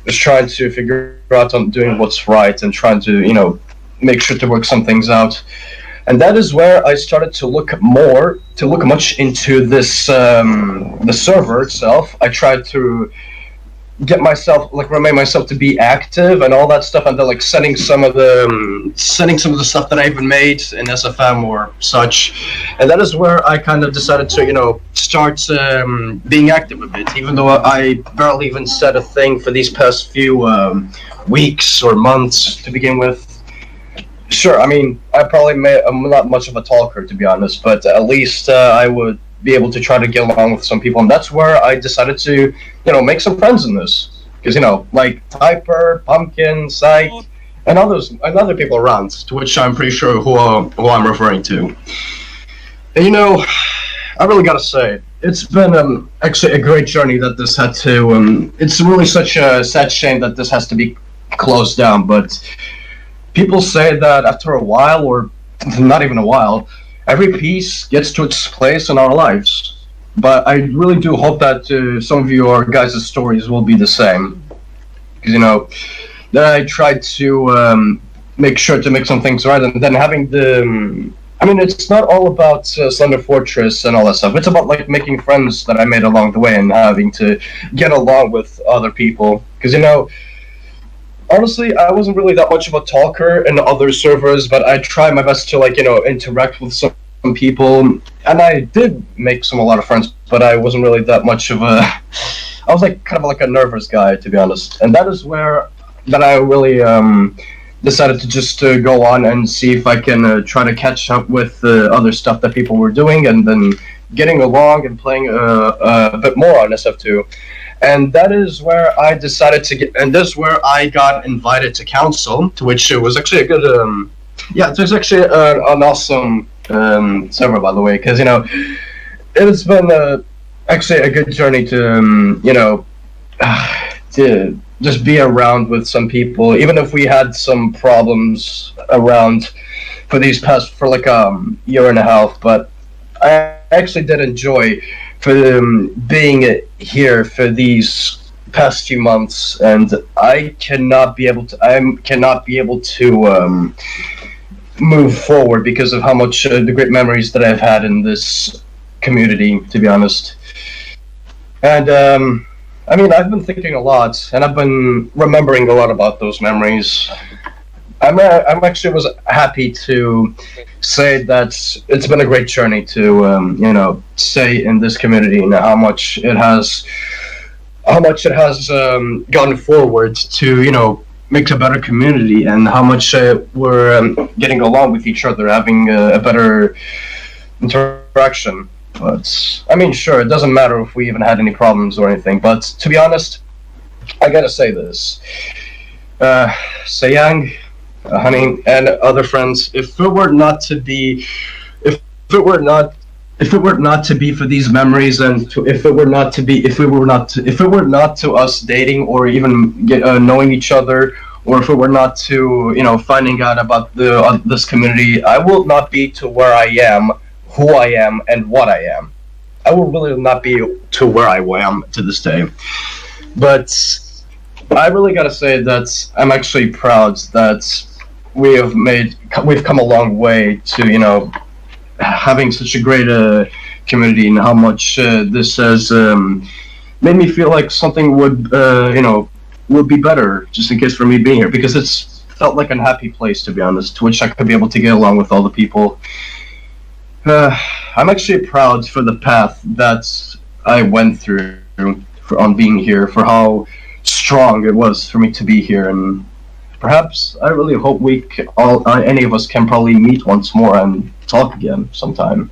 just trying to figure out on doing what's right and trying to make sure to work some things out. And that is where I started to look much into this the server itself. I tried to get myself remind myself to be active and all that stuff, and then sending some of the stuff that I even made in SFM or such. And that is where I kind of decided to start being active a bit, even though I barely even said a thing for these past few weeks or months to begin with. Sure, I mean, I'm not much of a talker, to be honest, but at least I would be able to try to get along with some people, and that's where I decided to, make some friends in this, because like Typer, Pumpkin, Psych, and other people around, to which I'm pretty sure who I'm referring to. And I really gotta say, it's been actually a great journey that this had to. It's really such a sad shame that this has to be closed down, but people say that after a while, or not even a while, every piece gets to its place in our lives. But I really do hope that some of your guys' stories will be the same. Because, then I tried to make sure to make some things right, and then having the. I mean, it's not all about Slender Fortress and all that stuff. It's about like making friends that I made along the way and having to get along with other people. Because honestly, I wasn't really that much of a talker in other servers, but I tried my best to interact with some people, and I did make a lot of friends. But I wasn't really that much of a. I was like kind of like a nervous guy, to be honest, and that is where I really decided to just go on and see if I can try to catch up with other stuff that people were doing, and then getting along and playing a bit more on SF2. And that is where I decided to get, and this is where I got invited to council, to which it was actually a good, it was actually an awesome server, by the way, because it's been actually a good journey to to just be around with some people, even if we had some problems around for like a year and a half. But I actually did enjoy being here for these past few months, and I cannot be able to move forward because of how much the great memories that I've had in this community, to be honest. And I mean, I've been thinking a lot, and I've been remembering a lot about those memories. I'm actually was happy to say that it's been a great journey to stay in this community, and how much it has gone forward to make a better community, and how much we're getting along with each other, having a better interaction. But I mean, sure, it doesn't matter if we even had any problems or anything. But to be honest, I gotta say this: Sayang, Honey, and other friends. If it were not to be for these memories, and if it were not to us dating or even knowing each other, or if it were not to finding out about this community, I will not be to where I am, who I am, and what I am. I will really not be to where I am to this day. But I really gotta say that I'm actually proud that we've come a long way to having such a great community, and how much this has made me feel like something would be better, just in case for me being here, because it's felt like an happy place, to be honest, to which I could be able to get along with all the people. I'm actually proud for the path that I went through on being here, for how strong it was for me to be here, and perhaps I really hope any of us can probably meet once more and talk again sometime.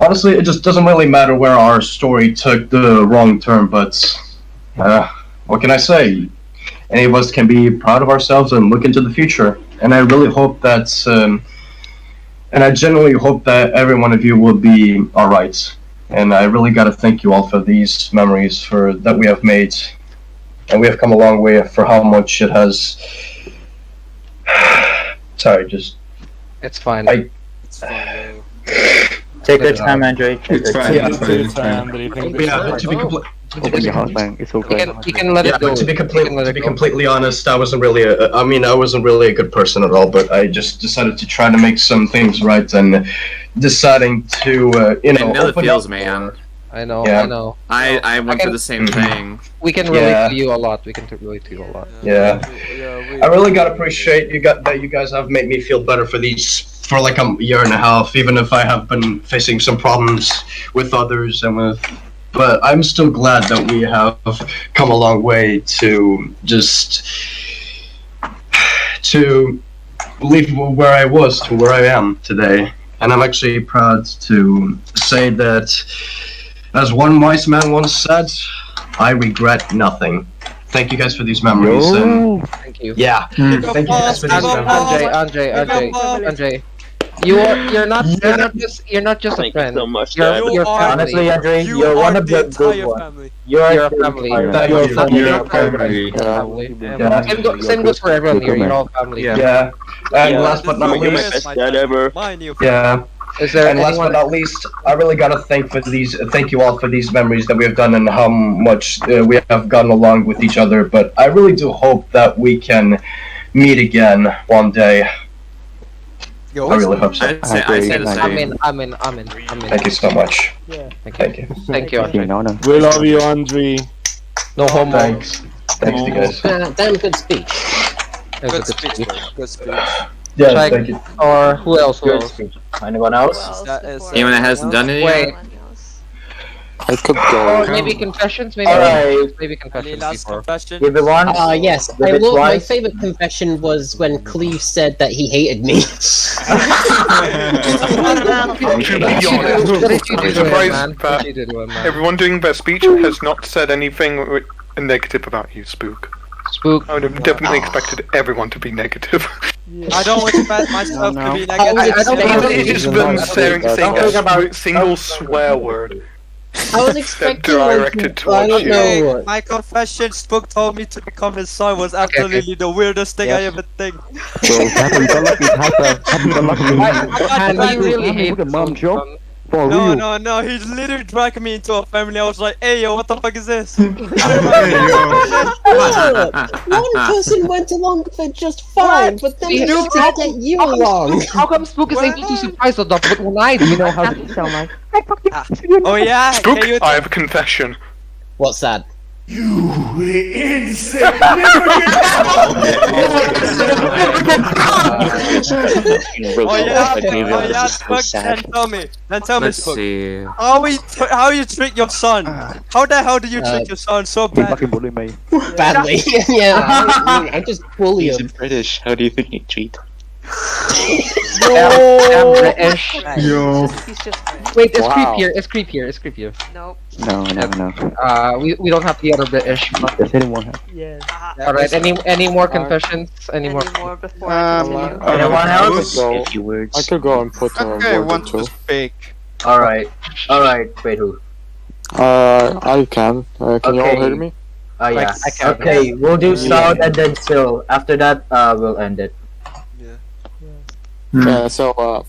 Honestly, it just doesn't really matter where our story took the wrong turn, but what can I say? Any of us can be proud of ourselves and look into the future, and I really hope that and I genuinely hope that every one of you will be alright. And I really gotta thank you all for these memories that we have made. And we have come a long way for how much it has. Sorry, just. It's fine. It's fine. Take your time, Andre. It's fine. Yeah, Take your time. Yeah, to be completely. Open your heart, man. It's okay. You can let it go. To be completely honest, I wasn't really a good person at all. But I just decided to try to make some things right, and deciding to I know the feels, man. I know. Yeah. I know. I went through the same thing. We can relate to you a lot. We can relate to you a lot. Yeah. I really gotta appreciate that you guys have made me feel better for like a year and a half, even if I have been facing some problems with others but I'm still glad that we have come a long way to leave where I was to where I am today. And I'm actually proud to say that, as one wise man once said, I regret nothing. Thank you guys for these memories. And thank you. Yeah. Thank you guys for these memories. Andre. You're not just a friend. so much, You're Dad. family. Honestly, Andre, you're one of the good ones. You're a family. You're a family. Same goes for everyone here. You're all family. Yeah. And last but not You're my least, best dad ever. yeah. Is there And last but anyone? not least, I really gotta thank you all for these memories that we have done and how much we have gotten along with each other. But I really do hope that we can meet again one day. I really hope so. I say the same. Amen. Thank you so much. Yeah. Thank you. Thank you, Andre. We love you, Andre. No homo. Thanks. Thanks to you guys. Damn good speech. That was a Good speech, bro. Good speech. Yeah, Check. thank you. Or who else? Who Good else? speech. Anyone else? Anyone that hasn't done it Wait. yet? I could Or go. maybe confessions. Maybe. Alright. Maybe Any confessions last before. confession? Give it once. Yes, Give it my twice. favorite confession was when Cleve said that he hated me. To be honest, I'm surprised that everyone doing their speech has not said anything negative about you, Spook. Spook. I would have definitely expected everyone to be negative. I don't expect myself to be I negative. don't It's just them saying a single swear word I was that expecting directed I towards don't you. know what. My confession, Spook told me to become his son was absolutely the weirdest thing I ever think. So happy He really hates the mom him. joke. For No, real. no, he literally dragged me into a family. I was like, hey, yo, what the fuck is this? One person went along with it just fine, but then See, they had to get you along. How come Spook is able to surprise the dog, but when I do, You know how it sound like? Oh yeah? Spook, Can you I have a confession. What's that? Oh yeah, Spook, then tell me, Let's Spook. see. How you trick your son? How the hell do you trick your son so He bad? fucking bully me. Badly. Yeah, I just bully He's him. British. How do you think he treat? Damn British. Yo. Wait, it's Wow. creep here. It's creep here. It's creep here. Nope. No. We don't have the other British. Does anyone have? Yes. All right. Any more confessions? Any more? More before I continue? Anyone else? A few words. I could go and put Okay, word one or two. to speak. Alright. Wait, who? I can. Can you all Okay. hear me? Yeah. I can't. Okay, we'll do sound and then still. After that, we'll end it. Yeah. So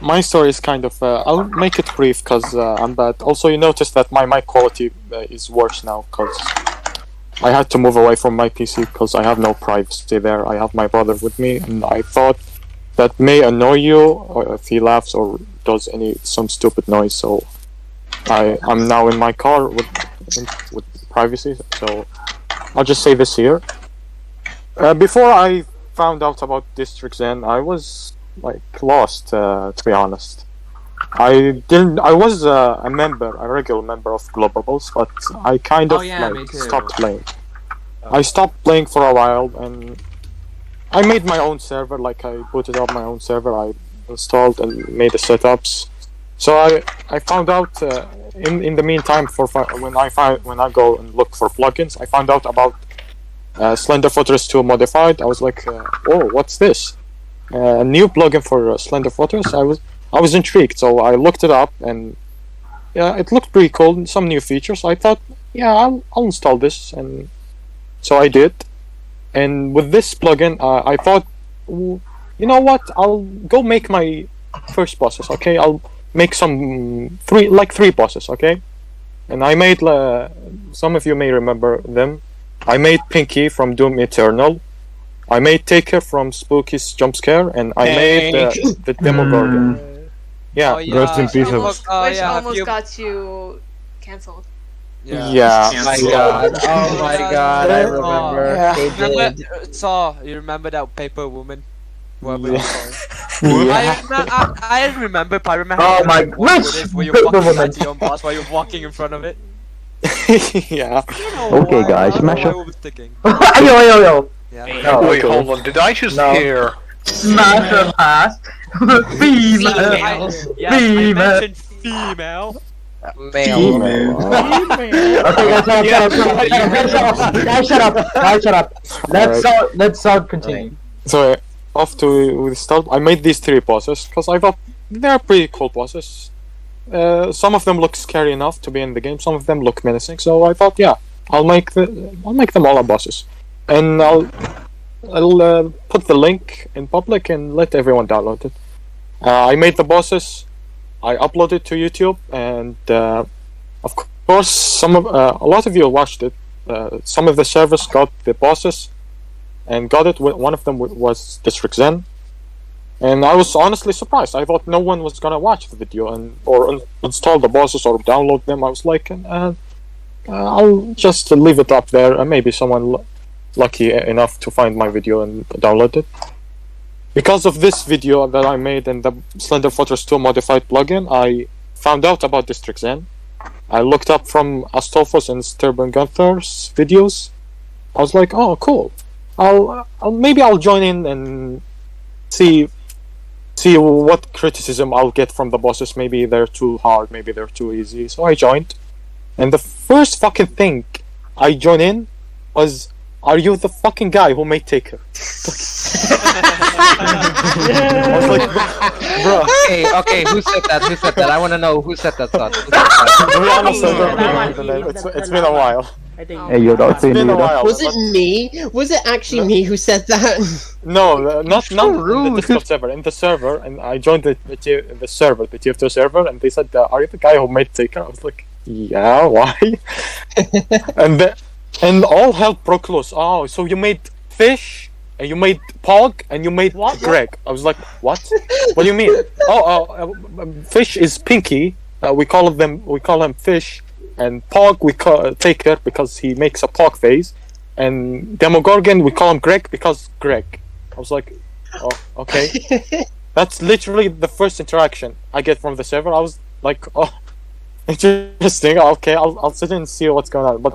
my story is kind of. I'll make it brief because I'm bad. Also, you notice that my mic quality is worse now because I had to move away from my PC because I have no privacy there. I have my brother with me, and I thought that may annoy you or if he laughs or does some stupid noise. So I'm now in my car with privacy. So I'll just say this here. Before I found out about District Zen, I was like lost, to be honest. I was a regular member of Globables, but I kind of me too. stopped playing. I stopped playing for a while, and I made my own server. Like I booted up my own server, I installed and made the setups. So I found out in the meantime when I go and look for plugins, I found out about Slender Fortress 2 modified. I was like, oh, what's this? A new plugin for Slender Fortress. I was intrigued, so I looked it up, and yeah, it looked pretty cool. Some new features. I thought, yeah, I'll install this, and so I did. And with this plugin, I thought, you know what? I'll go make my first bosses. Okay, I'll make three bosses. Okay, and I made some of you may remember them. I made Pinky from Doom Eternal. I made Taker from Spooky's Jumpscare, and I made the Demogorgon. Yeah. Oh, yeah. Rest in peace. Which yeah, almost got you cancelled. Yeah. Oh my god! Oh my god! I remember. They did. You remember that paper woman? Whoever Yeah. you call. I remember. I remember. Oh my gosh! Where you paper fucking woman. at your boss while you're walking in front of it. Yeah. Okay, guys, smash up. Yo. Yeah. No, Wait, hold on. Did I just hear? Smash a pass. Female. Yes, I mentioned female. Male. Okay, guys, shut up. Let's continue. So off to start. I made these three bosses because I thought they're pretty cool bosses. Some of them look scary enough to be in the game. Some of them look menacing. So I thought, yeah, I'll make them all our bosses, and I'll put the link in public and let everyone download it. I made the bosses. I uploaded to YouTube, and of course, a lot of you watched it. Some of the servers got the bosses, and got it. One of them was District Zen, and I was honestly surprised. I thought no one was gonna watch the video or install the bosses or download them. I was like, I'll just leave it up there, and maybe someone lucky enough to find my video and download it. Because of this video that I made and the Slender Fortress 2 modified plugin, I found out about District Zen. I looked up from Astolfo's and Sturban Gunther's videos. I was like, oh, cool. Maybe I'll join in and see what criticism I'll get from the bosses. Maybe they're too hard, maybe they're too easy. So I joined. And the first fucking thing I joined in was, are you the fucking guy who made Taker? I was like, bro. Okay, who said that? Who said that? I want to know who said that thought. To be honest, it's been a while. Hey, you're not It's been a while. Was it me? Was it actually me who said that? No, not in the Discord server. In the server, and I joined the server, the TF2 server, and they said, "Are you the guy who made Taker?" I was like, "Yeah, why?" and all hell broke loose. Oh, so you made Fish, and you made Pog, and you made Greg. I was like, "What? What do you mean?" Fish is Pinky. We call him Fish. And Pog we call Taker because he makes a Pog face, and Demogorgon we call him Greg because Greg. I was like, oh, okay. That's literally the first interaction I get from the server. I was like, oh, interesting. Okay, I'll sit and see what's going on. But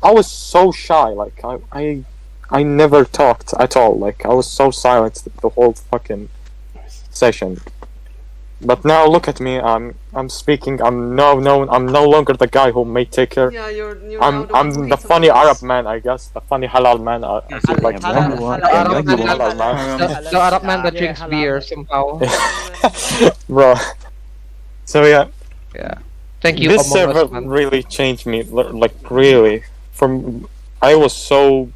I was so shy. Like I never talked at all. Like I was so silent the whole fucking session. But now look at me. I'm speaking. I'm no longer the guy who made Taker. Yeah, you're I'm the funny Arab man, I guess. The funny halal man. The Arab man that drinks beer somehow. Bro. So yeah. Thank you. This server really changed me. Like really. I was so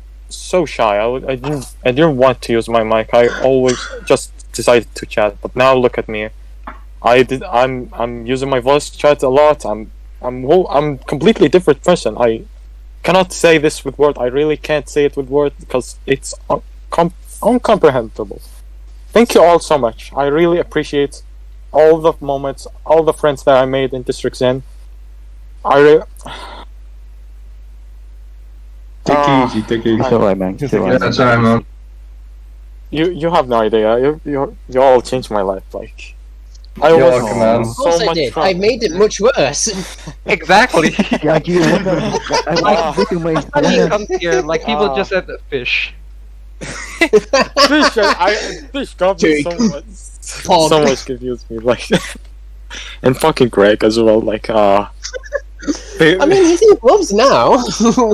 shy. I didn't want to use my mic. I always just decided to chat. But now look at me. I'm using my voice chat a lot. I'm completely different person. I cannot say this with words. I really can't say it with words because it's incomprehensible. Thank you all so much. I really appreciate all the moments, all the friends that I made in District Zen. Take it easy. It's alright, man. That's alright, man. You have no idea. You all changed my life. Like. I Of was course I did. I made it much worse. Exactly. Yeah, you wonder. He comes here like people just said Fish. Fish got me so much confused me. Like, and fucking Greg as well. Like, I mean, he's in gloves now.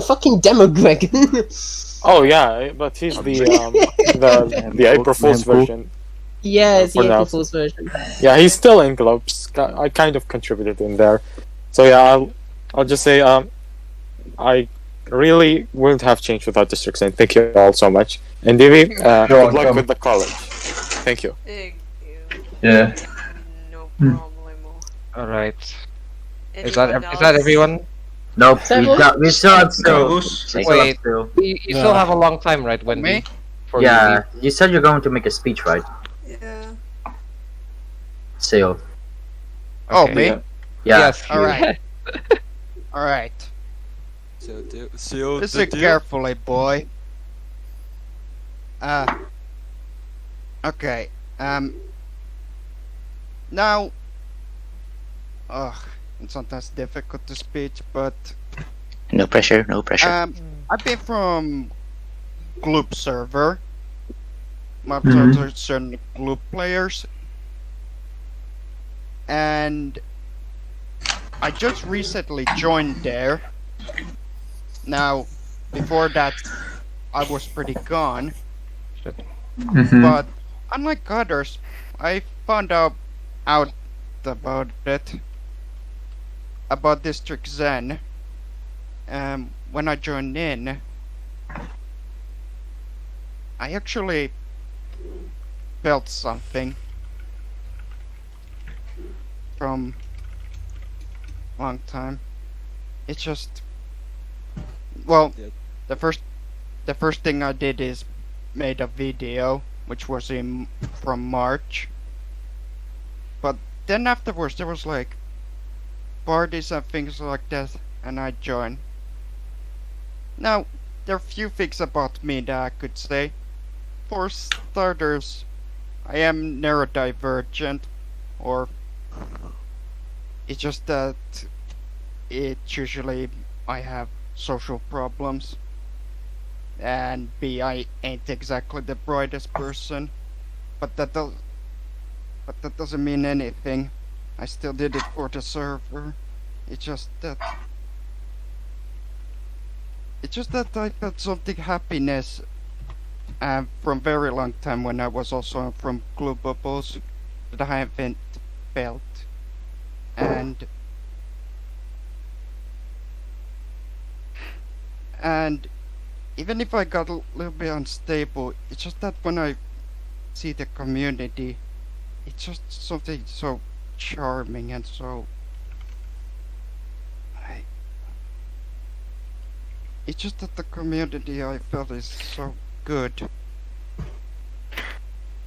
Fucking Demo Greg. Oh yeah, but he's the April Fool's version. Yeah, it's the April Fool's version. Yeah, he's still in gloves. I kind of contributed in there. So yeah, I'll just say I really wouldn't have changed without District Zen. Thank you all so much. And Divi, good luck with the college. Thank you. Yeah. No problem. Alright. Is that everyone? Nope. We still have to. Wait, you still have a long time, right, Wendy? Yeah, you said you're going to make a speech, right? Yeah. Seal. Oh, Okay. me? Yeah. Yes. Alright. Alright. Listen carefully, boy. Okay. Now. It's sometimes difficult to speak, but. No pressure. No pressure. I've been from Gloop server. My certain Gloop players. And I just recently joined there. Now, before that, I was pretty gone. But unlike others, I found out about it, about District Zen, when I joined in. I actually felt something. from long time. It's just, well, the first thing I did is made a video, which was from March. But then afterwards there was like parties and things like that, and I joined. Now, there are few things about me that I could say. For starters, I am neurodivergent, or it's just that usually I have social problems, and B, I ain't exactly the brightest person, but that doesn't mean anything. I still did it for the server. It's just that I felt something happiness from very long time when I was also from Club Bubbles that I haven't felt. And even if I got a little bit unstable, it's just that when I see the community, it's just something so charming and so it's just that the community I felt is so good.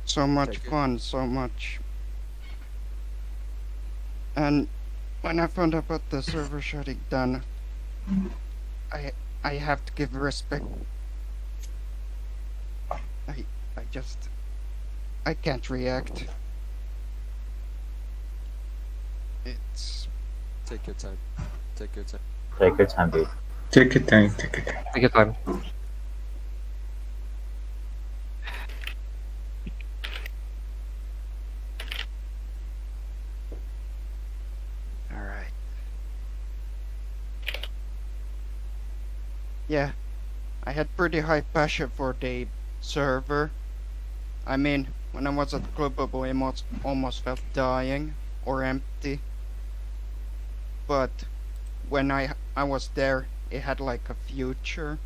So much fun, so much. And when I found out about the server shutting down, I have to give respect. I can't react. It's... Take your time. Take your time. Take your time, dude. Take your time, take your time. Take your time. Alright. Yeah, I had pretty high passion for the server. I mean, when I was at Club Bubble, I almost felt dying or empty. But when I was there, it had like a future.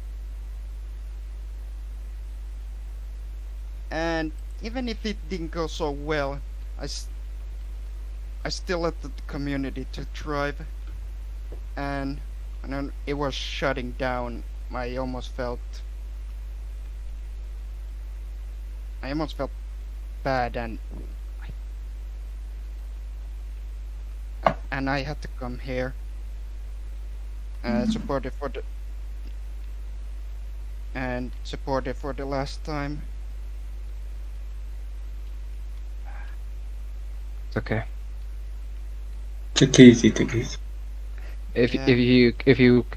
And even if it didn't go so well, I still let the community to thrive. And when it was shutting down, I almost felt bad, and I had to come here support it for the last time. It's okay. Take it easy, take it easy.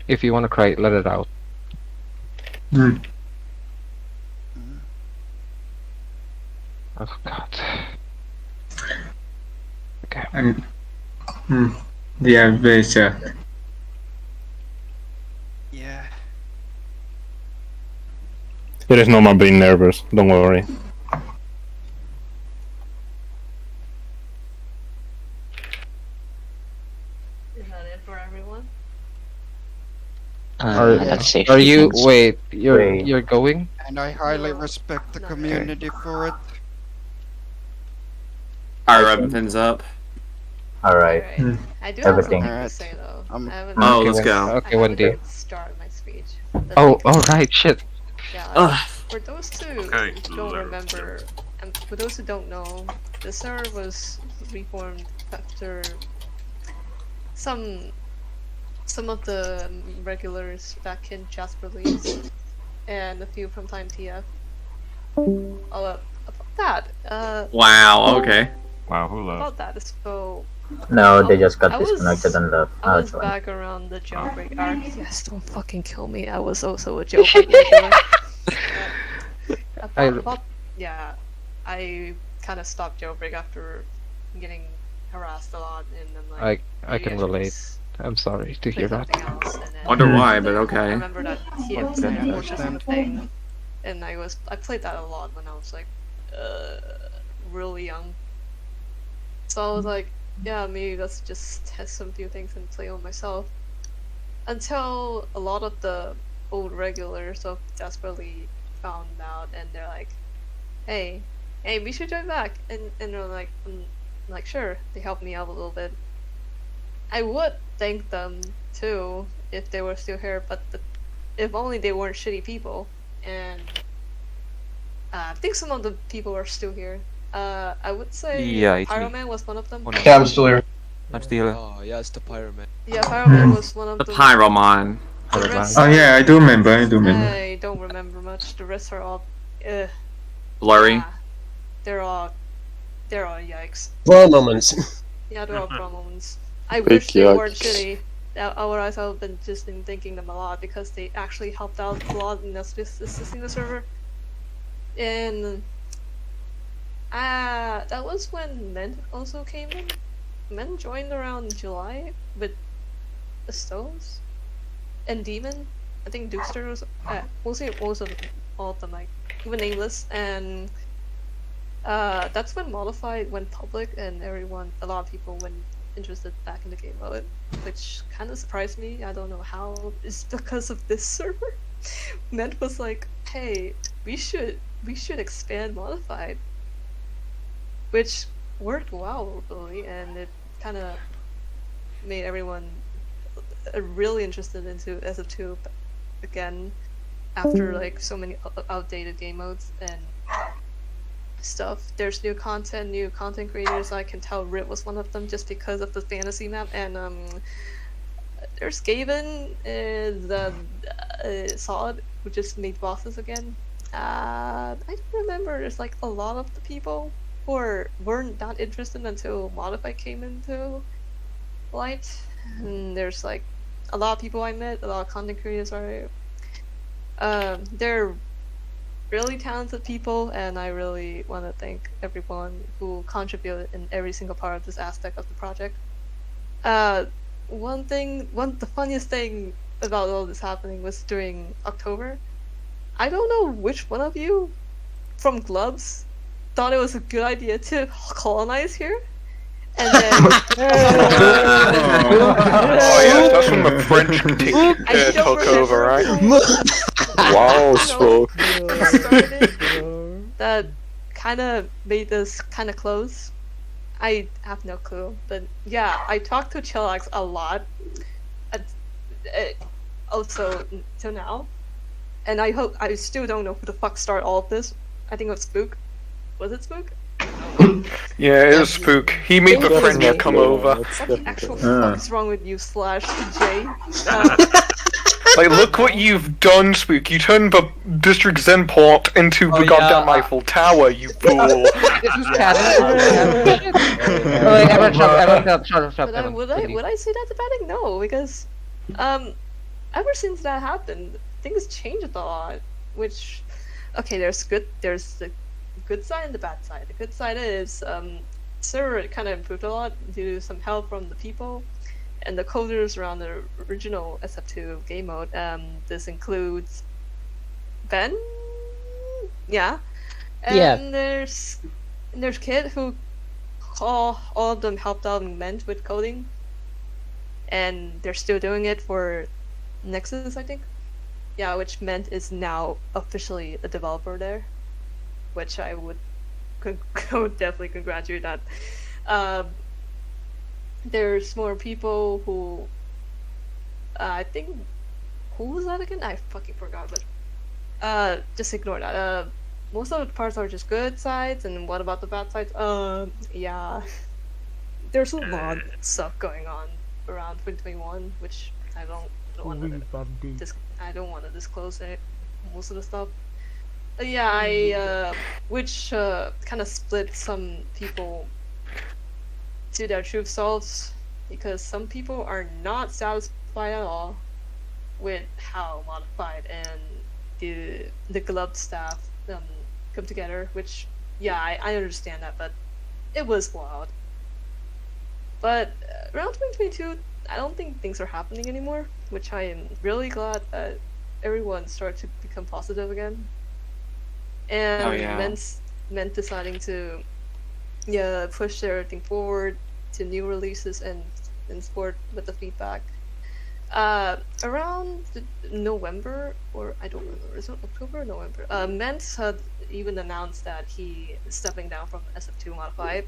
If you want to cry, let it out. Mm. Oh God. Okay. Yeah, very sad. Yeah. It is normal being nervous, don't worry. Is that it for everyone? Are you wait? You're going? And I highly respect the community for it. Alright, wrapping things up. Alright. I do have Everything. something to say though. I haven't Oh, let's go. Okay, Wendy. start my speech. Oh, alright, shit. Yeah, for those who don't remember, and for those who don't know, the server was reformed after some of the regulars back in Jasper Leeds and a few from Time TF. About that. Wow, okay. Wow, who left? About that, so No, they just got I was- disconnected and left. I was joined. back around the jailbreak arc. Yes, don't fucking kill me. I was also a jailbreak regular. Yeah, I kind of stopped jailbreak after getting harassed a lot, and then like I can relate. I'm sorry to hear that. Wonder why, but okay. I remember that TF Slender was just a thing, and I played that a lot when I was like really young. So I was like, yeah, maybe let's just test some few things and play on myself. Until a lot of the old regulars of Desperately found out, and they're like, hey, we should join back. And they're like, I'm like, sure. They helped me out a little bit. I would thank them too if they were still here, but if only they weren't shitty people. And I think some of the people are still here. I would say Pyro Man was one of them. Yeah, I'm still here. I'm still here. Oh yeah, it's the Pyro Man. Yeah, Pyro Man was one of The them. Pyromon. The rest Oh yeah, I do remember. I do remember. I don't remember much. The rest are all Blurry. they're all yikes. Bro moments. Yeah, they're all pro moments. I Big wish they weren't yikes. shitty. Otherwise, I've been thinking them a lot because they actually helped out a lot in assisting the server. And that was when Men also came in. Men joined around July with the Stones and Demon. I think Dukester was most of all of them, like even Nameless, and that's when Modified went public and a lot of people went interested back in the game mode, which kind of surprised me. I don't know how. It's because of this server. Ment was like, "Hey, we should expand Modified," which worked well, really, and it kind of made everyone really interested into SF2 again after like so many outdated game modes and stuff. There's new content creators. I can tell Rit was one of them just because of the fantasy map, and there's Gavin, the Solid, who just made bosses again. I don't remember. There's like a lot of the people who weren't that interested until Modify came into light, and there's like a lot of people I met, a lot of content creators are. They're really talented people, and I really want to thank everyone who contributed in every single part of this aspect of the project. The funniest thing about all this happening was during October. I don't know which one of you from Glubs thought it was a good idea to colonize here. And then Oh yeah, that's when the French took over, right? Wow, Smoke. That kind of made this kind of close. I have no clue, but yeah, I talked to Chillax a lot. Also till now, and I still don't know who the fuck started all of this. I think it was Spook. Was it Spook? Yeah, it was Spook. He made the French come over. What the actual fuck is wrong with you, /J? Like, look what you've done, Spook. You turned the District Zen port into the goddamn Eiffel Tower, you fool. Would I say that's a bad thing? No, because ever since that happened, things changed a lot. Which, okay, there's the good side and the bad side. The good side is server kind of improved a lot due to some help from the people and the coders around the original SF2 game mode. This includes Ben, and there's Kid, who all of them helped out and Ment with coding, and they're still doing it for Nexus, I think. Yeah, which Ment is now officially a developer there, which I would definitely congratulate that. There's more people who I think, who was that again? I fucking forgot, but just ignore that. Most of the parts are just good sides, and what about the bad sides? Yeah, there's a lot of stuff going on around 2021, which I don't want to disclose it. Most of the stuff. Yeah, which kind of split some people to their true selves, because some people are not satisfied at all with how Modified and the Glub staff come together, which, yeah, I understand that, but it was wild. But around 2022, I don't think things are happening anymore, which I am really glad that everyone started to become positive again. And Ment deciding to push everything forward to new releases and support with the feedback. Around November, or I don't remember, is it October or November? Ment had even announced that he is stepping down from SF2 Modified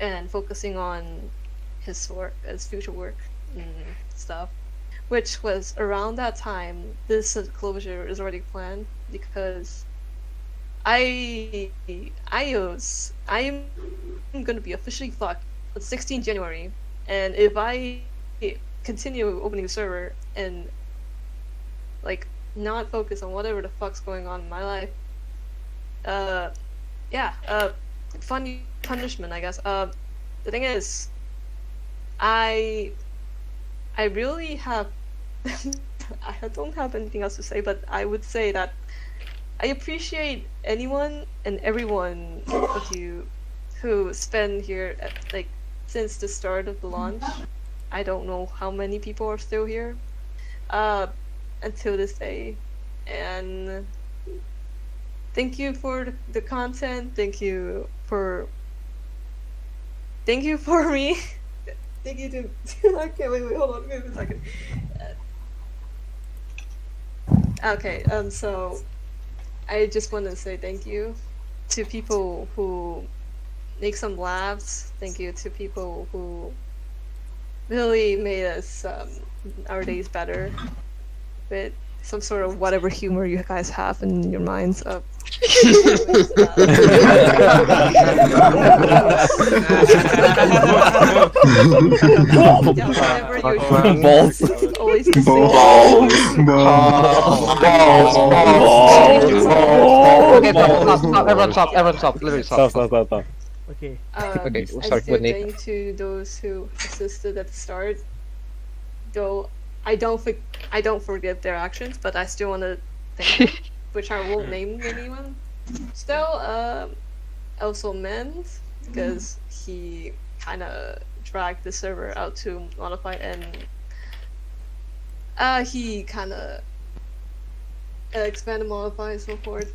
and focusing on his work, his future work and stuff. Which was around that time. This closure is already planned because I am gonna be officially fucked on 16 January, and if I continue opening the server and like not focus on whatever the fuck's going on in my life, fun punishment, I guess. The thing is, I really have I don't have anything else to say, but I would say that I appreciate anyone and everyone of you who spend here since the start of the launch. I don't know how many people are still here until this day, and thank you for the content. Thank you for me. Thank you to okay, wait, hold on, wait a second. Okay, so I just want to say thank you to people who make some laughs. Thank you to people who really made us our days better with some sort of whatever humor you guys have in your minds. Balls. Always the Okay, stop. Everyone stop. Literally stop. Stop. Okay. Okay, I we'll start still with Nate. thank to those who assisted at the start. Though I don't forgive their actions, but I still want to thank them, which I won't name anyone. Still, also Men's, because he kind of dragged the server out to modify, and he kind of expanded, modify, and so forth.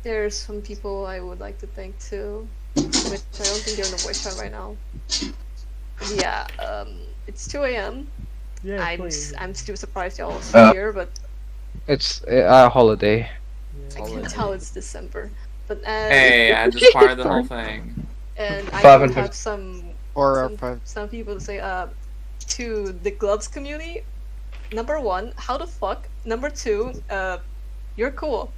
There's some people I would like to thank too, which I don't think they're in the voice chat right now. Yeah, it's 2 a.m. Yeah, I'm still surprised y'all are here, but It's a holiday. I can tell it's December. But Hey, I just fired the whole thing. And I Five do and have fifty. some people to say to the gloves community. Number 1, how the fuck? Number 2, you're cool.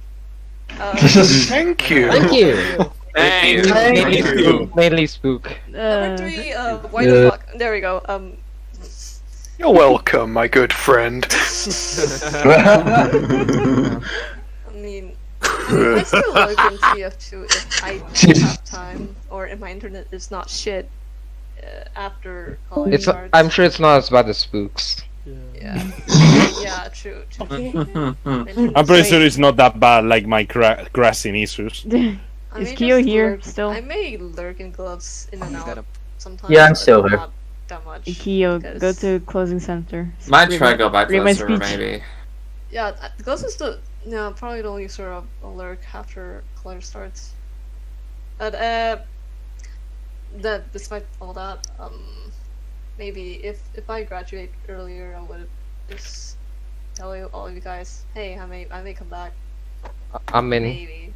Thank you. Thank you. Mainly spook. Number 3, why the fuck? There we go. You're welcome, my good friend. I mean, I still log in TF2 if I don't have time or if my internet is not shit after calling It's. cards. I'm sure it's not as bad as spooks. Yeah. Yeah, true. I'm pretty sure it's not that bad like my grassing issues. Is Kyo here still? I may lurk in gloves in and out sometimes. Yeah, I'm but still here. not that much. Kyo, go to closing center. Might try to go back to Read my that server, speech. maybe. Yeah, gloves is probably the only sort of a lurk after clutter starts. But that despite all that, maybe if I graduate earlier, I would just tell all of you guys, hey, I may come back. I'm in. Maybe.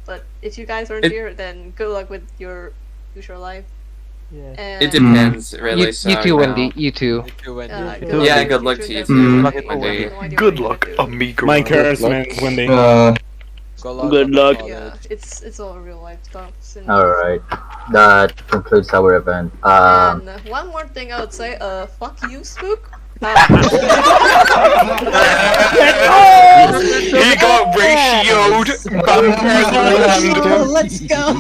But if you guys aren't here, then good luck with your future life. Yeah. It depends, really. You too, Wendy. You too. Yeah, good luck to you too, Wendy. Good luck, amigo. My encouragement, Wendy. Good luck. Yeah, it's all real life stuff. Alright, that concludes our event. And one more thing I would say, fuck you, Spook. He got ratioed. Let's go.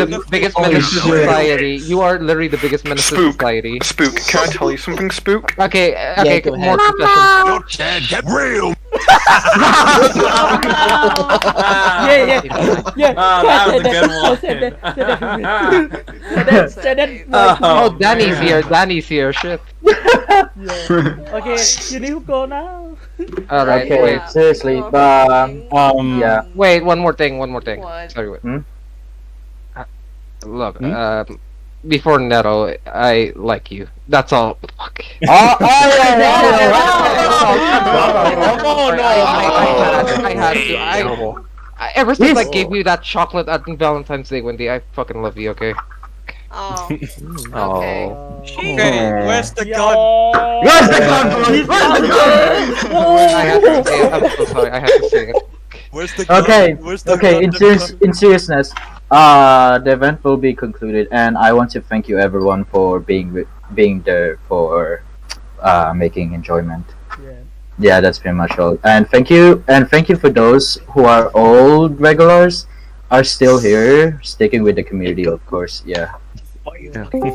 The biggest menace to society. You are literally the biggest menace to society. Spook, can I tell you something, Spook? Okay, go more ahead. confessions. Get real! Yeah. That was a good one. Oh, Danny's here. Shit. Okay, you need to go now. Alright, Okay, wait. seriously, yeah. Wait, one more thing. What? Sorry, wait. Look, before Neto, I like you. That's all. Fuck. I had to. Ever since I Yes. gave you that chocolate at Valentine's Day, Wendy, I fucking love you. Okay. Oh. Okay. Okay, where's the gun? Where's the gun, boys? Where's the gun? I have to say it. I'm so sorry. I have to say it. Where's the gun? Okay, Where's the okay. gun? In seriousness, the event will be concluded, and I want to thank you everyone for being there for making enjoyment. Yeah, that's pretty much all. And thank you for those who are old regulars, are still here, sticking with the community, of course. Yeah. Yeah. Thank you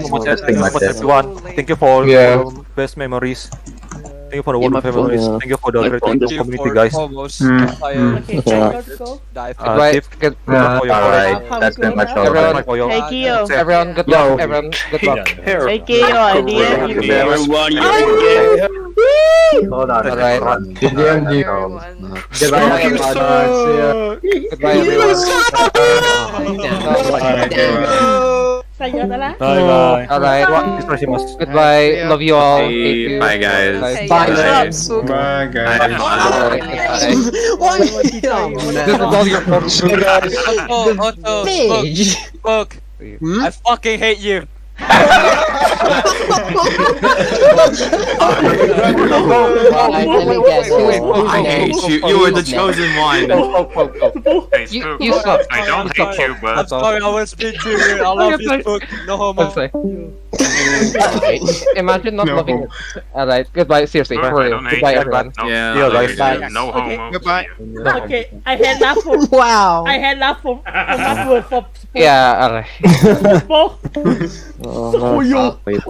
so much, That's pretty much it. everyone. Thank you for the best memories. Thank you for the wonderful memories. Thank you for the great community, guys. Goodbye. Good luck for your Alright, that's pretty much all. Thank you. Everyone, good luck. Everyone, good luck. Thank you, idea. Hold on. Alright. Goodbye, everyone. Goodbye, everyone. Sayonara. Bye. Alright. Goodbye. Love you all. Hate you. Bye, guys. Bye. Bye, guys. This is all your fault. Look, I fucking hate you. I hate you. You were the chosen one. Hey, You Spook, suck. I don't hate you, but I'm sorry, I was being too rude. I love you, Spook. No homo. Imagine not No loving homo. it. Alright, goodbye. Seriously, Spook, for I real. don't hate Goodbye, you, everyone. but no, Yeah, Bye. no homo. Goodbye. Okay, I had laugh from Wow. I had laugh from that word for Yeah, alright. for Oh, you. wait.